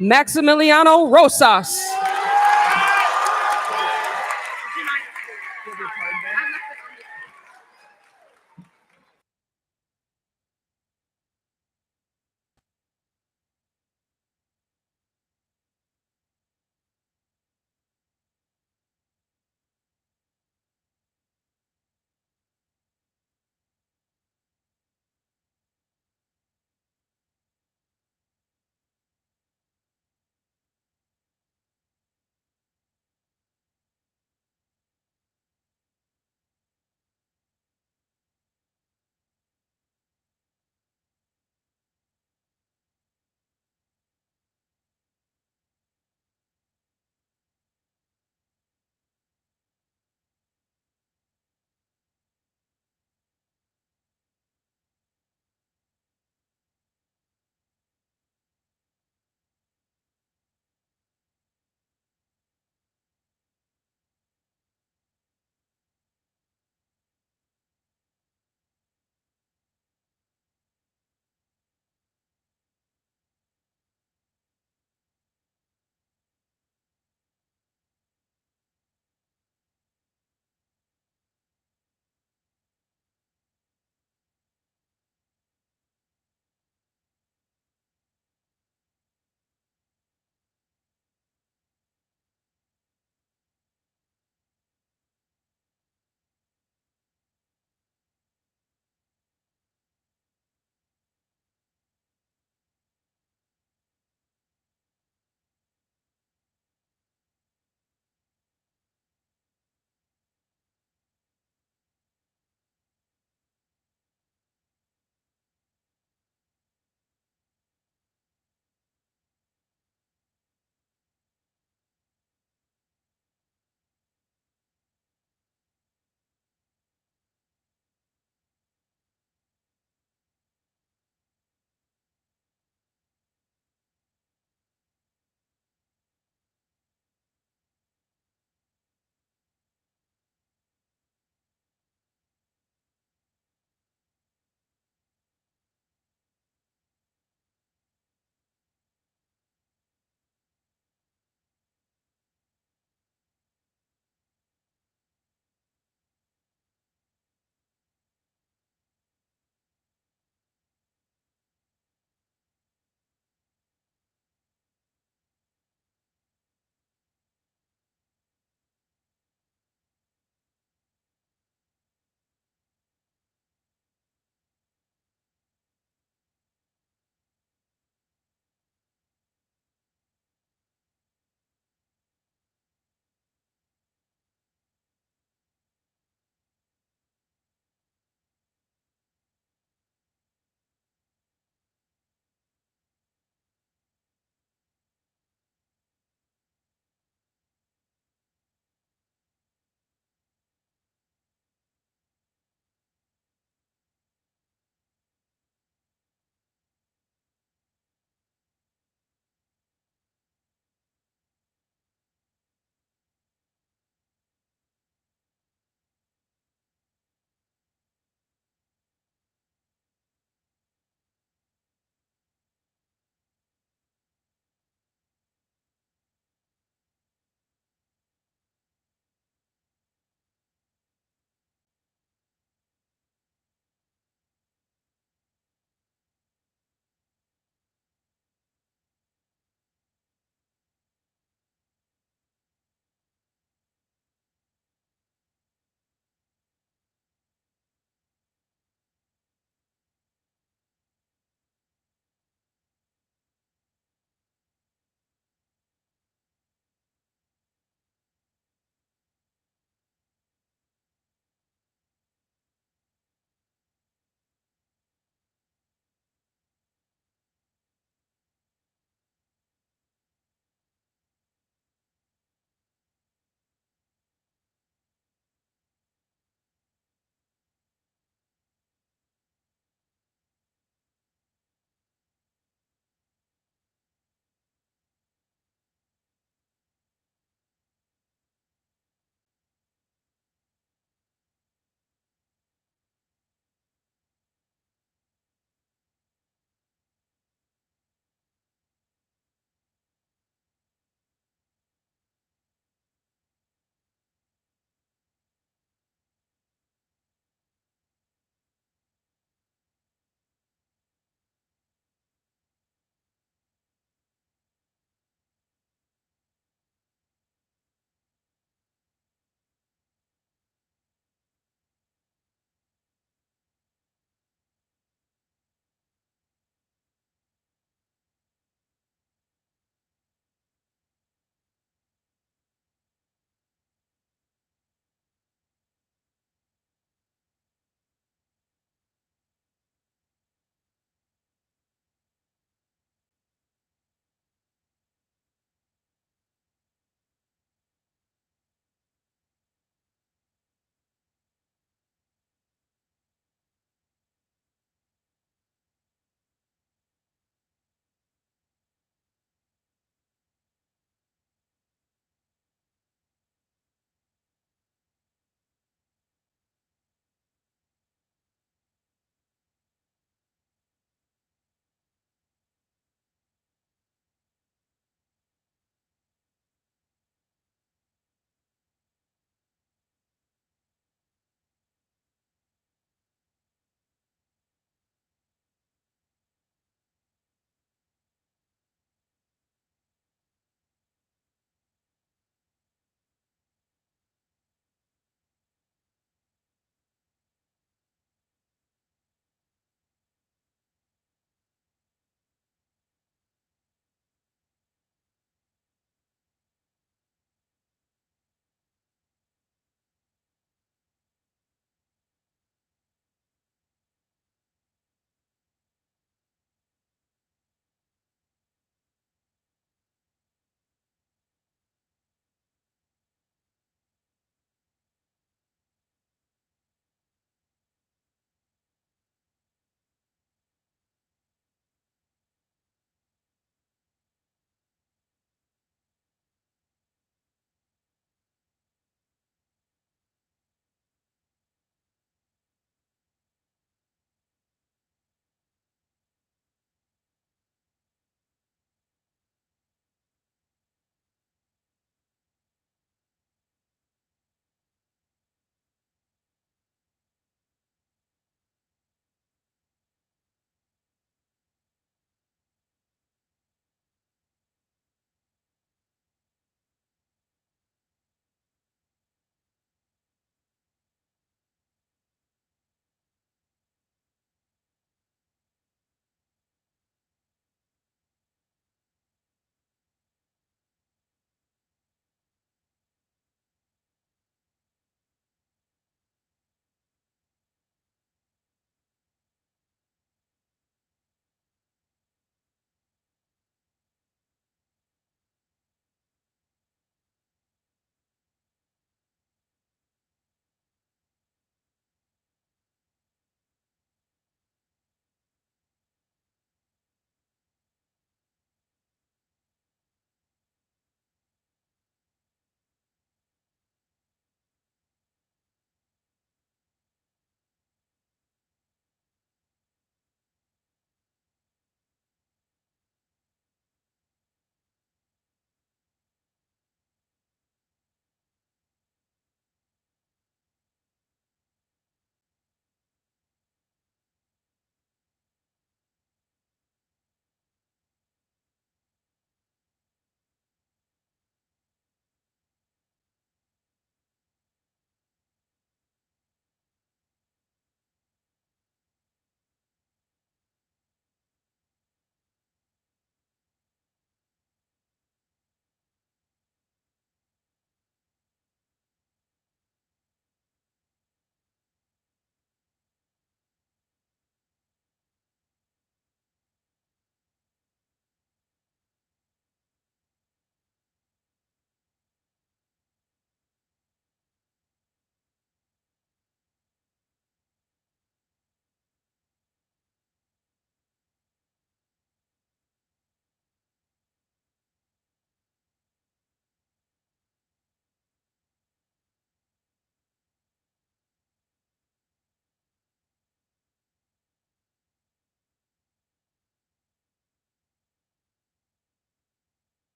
Maximiliano Rosas.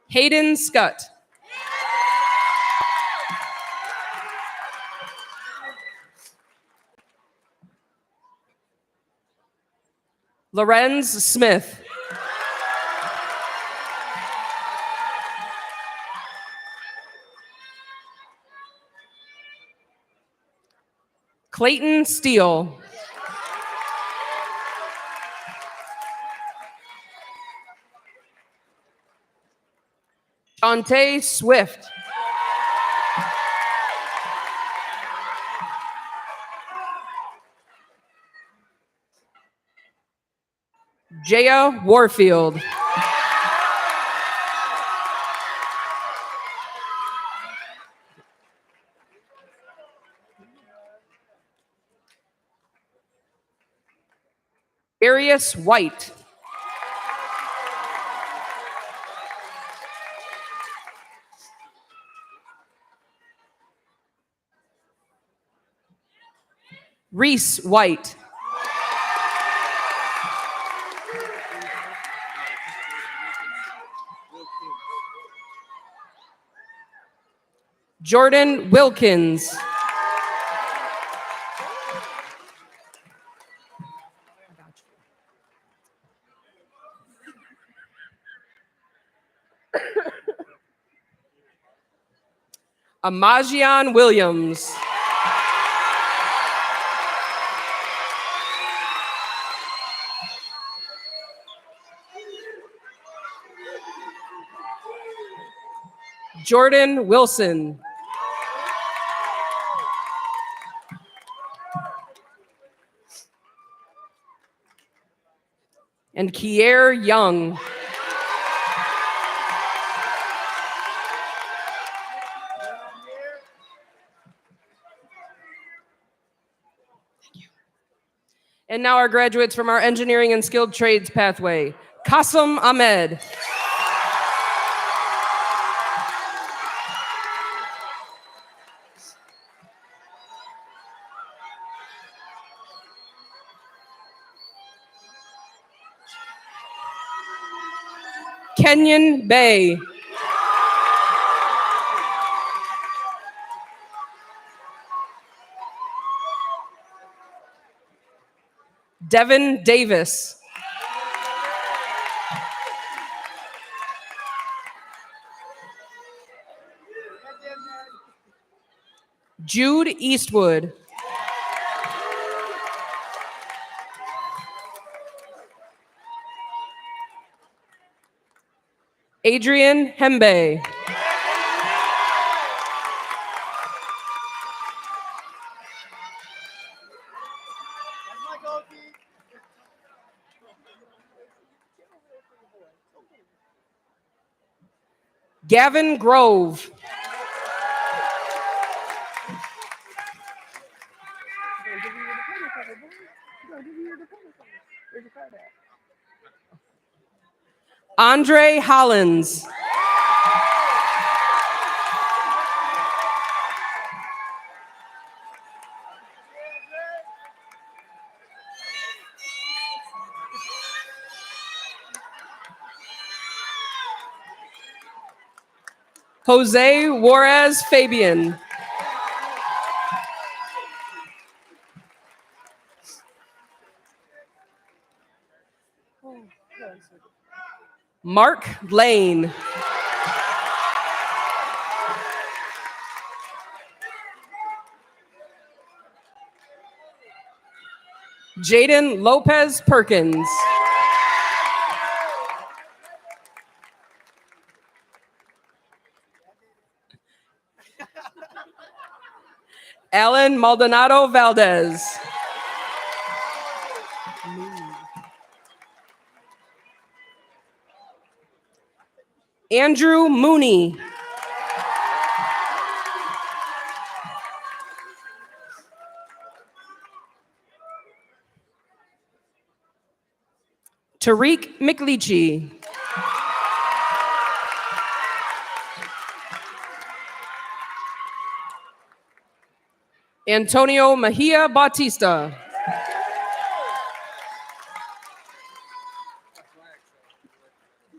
Hayden Scott. Lorenz Smith. Clayton Steele. Shantae Swift. Jaya Warfield. Arius White. Reese White. Jordan Wilkins. Amajian Williams. Jordan Wilson. And Kier Young. And now our graduates from our engineering and skilled trades pathway. Qasim Ahmed. Kenyon Bay. Devin Davis. Jude Eastwood. Adrian Hembe. Gavin Grove. Andre Hollins. Jose Juarez Fabian. Mark Lane. Jaden Lopez Perkins. Alan Maldonado Valdez. Andrew Mooney. Tariq McLeachy. Antonio Mejia Bautista.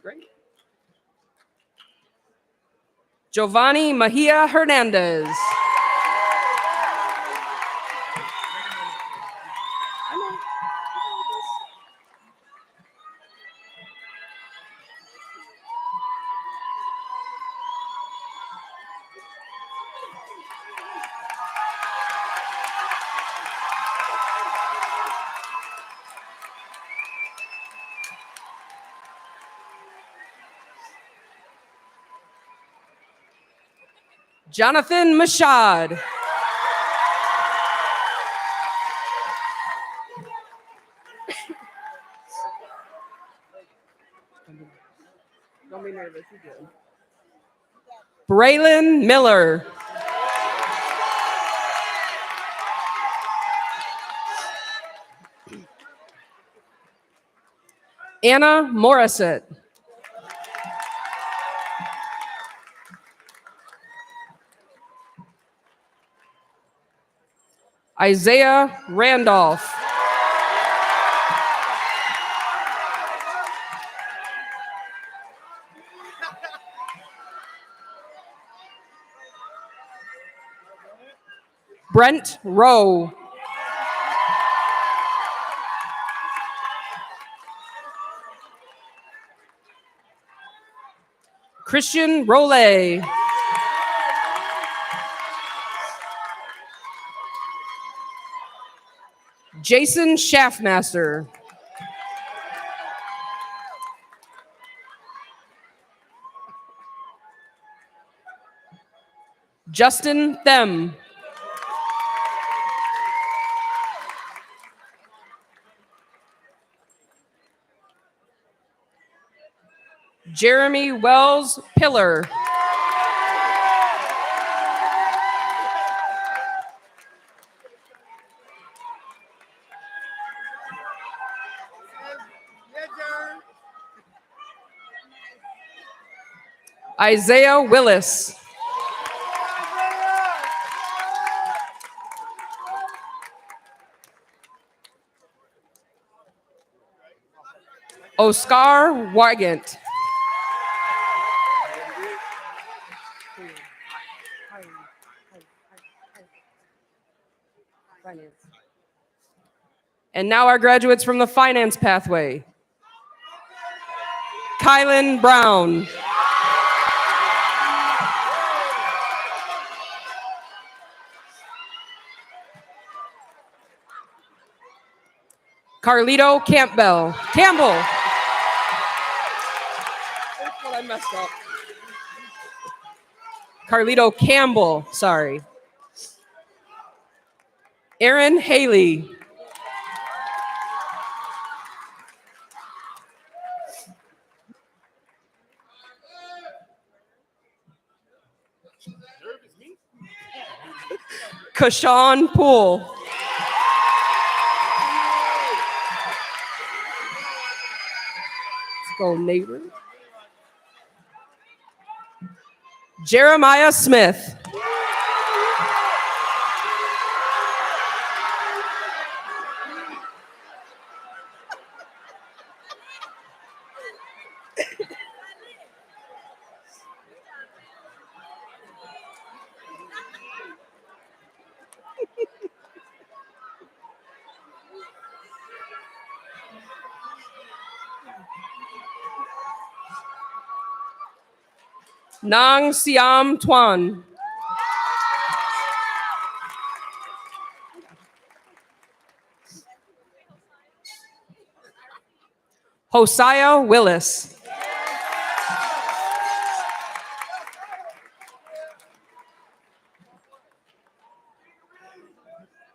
Great. Giovanni Mejia Hernandez. Jonathan Mashad. Braylon Miller. Anna Morissette. Isaiah Randolph. Brent Rowe. Christian Rolay. Jason Schaffmaster. Justin Them. Jeremy Wells Pillar. Isaiah Willis. Oscar Wygant. And now our graduates from the finance pathway. Kylan Brown. Carlito Campbell. Campbell. That's what I messed up. Carlito Campbell, sorry. Aaron Haley. Kashawn Poole. Let's go, neighbor. Jeremiah Smith. Nang Siam Tuan. Hosiah Willis.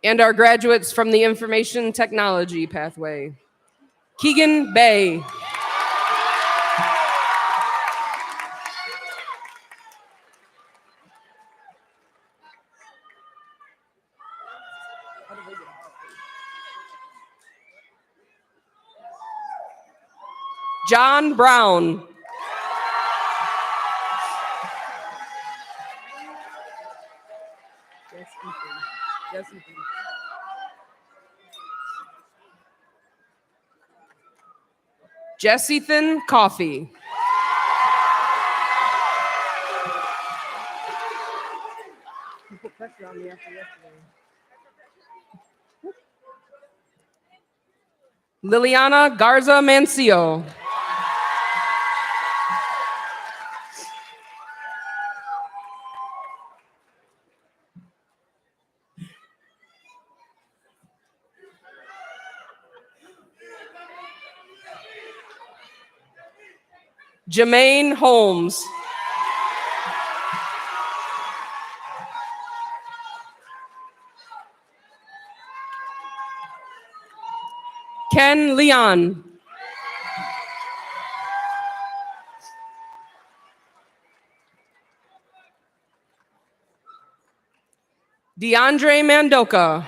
And our graduates from the information technology pathway. Keegan Bay. John Brown. Jessithan Coffee. Liliana Garza Mancio. Jermaine Holmes. Ken Leon. DeAndre Mandoka.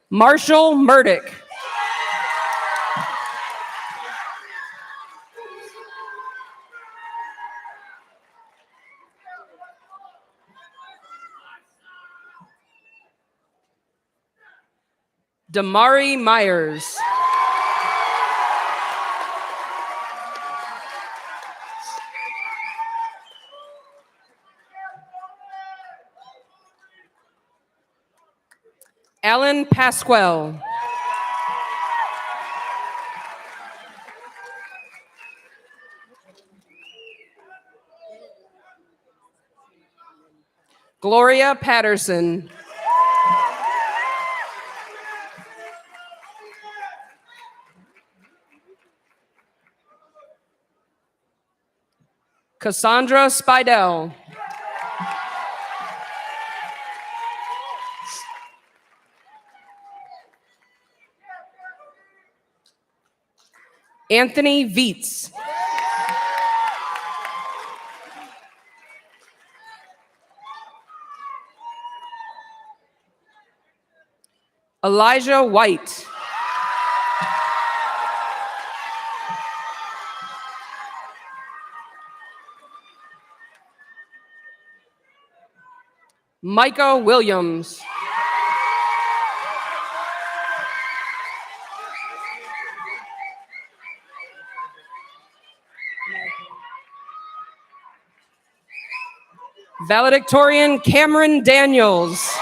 Marshall Murdoch. Damari Myers. Alan Pasquale. Gloria Patterson. Cassandra Spidell. Anthony Vietz. Elijah White. Micah Williams. Valedictorian Cameron Daniels.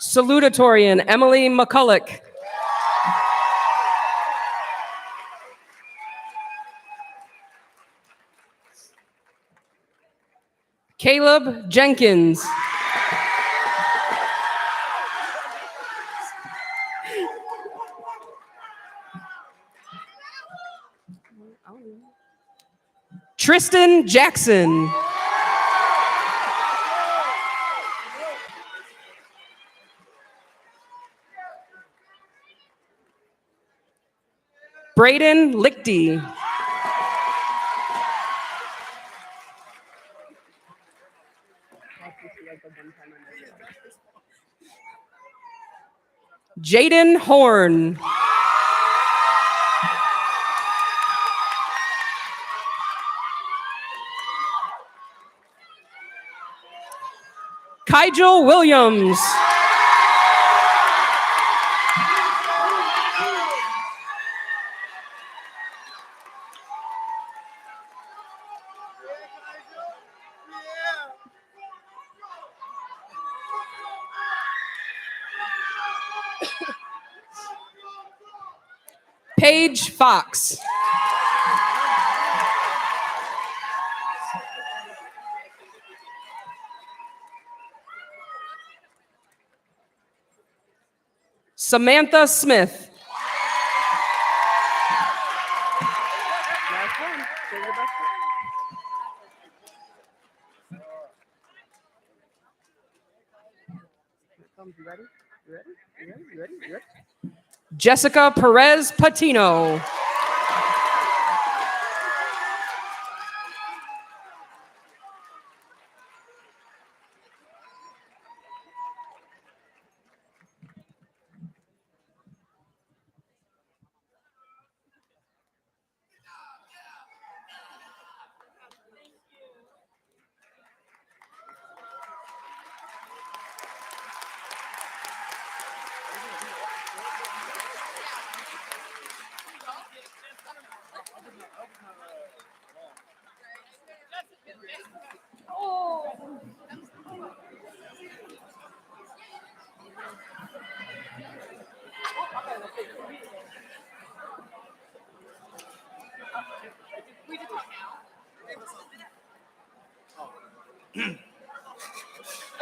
Salutatorian Emily McCulloch. Caleb Jenkins. Tristan Jackson. Braden Lichty. Jaden Horn. Kygel Williams. Paige Fox. Samantha Smith. Jessica Perez Patino.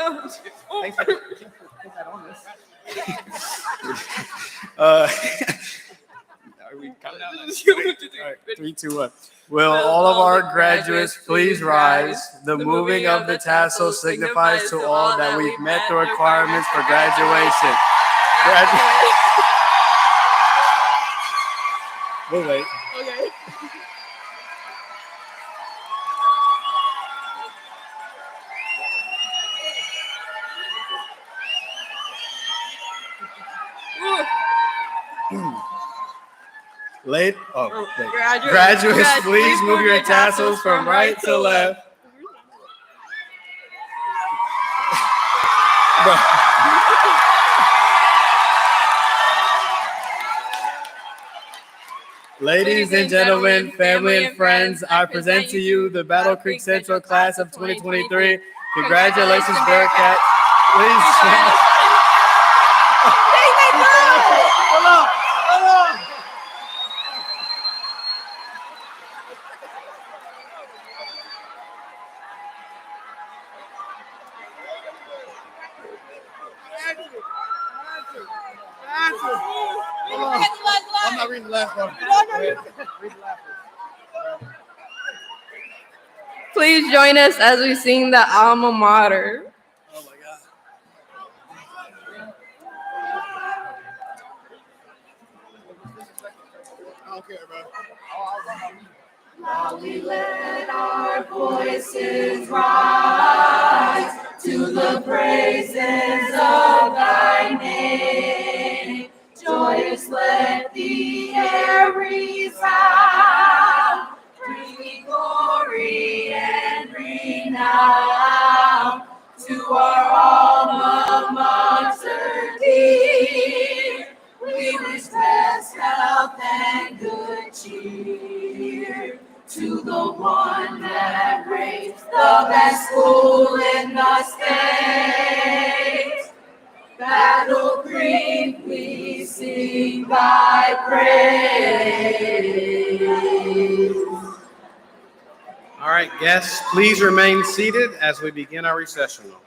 Thanks for putting that on us. Are we counting down? All right, 3, 2, 1. Will all of our graduates please rise? The moving of the tassel signifies to all that we've met the requirements for graduation. We'll wait. Okay. Wait, Graduates, graduates, please move your tassels from right to left. Ladies and gentlemen, family and friends, I present to you the Battle Creek Central class of 2023. Congratulations, Bearcats. Please. I'm not reading the last one. Please join us as we sing the alma mater. Oh my God. I don't care, bro. We let our voices rise to the praises of thy name. Joyous let the air resound, bringing glory and renown to our alma mater dear. We wish best health and good cheer to the one that reigns, the best school in the state. Battle Creek, we sing thy praise. All right, guests, please remain seated as we begin our recessional.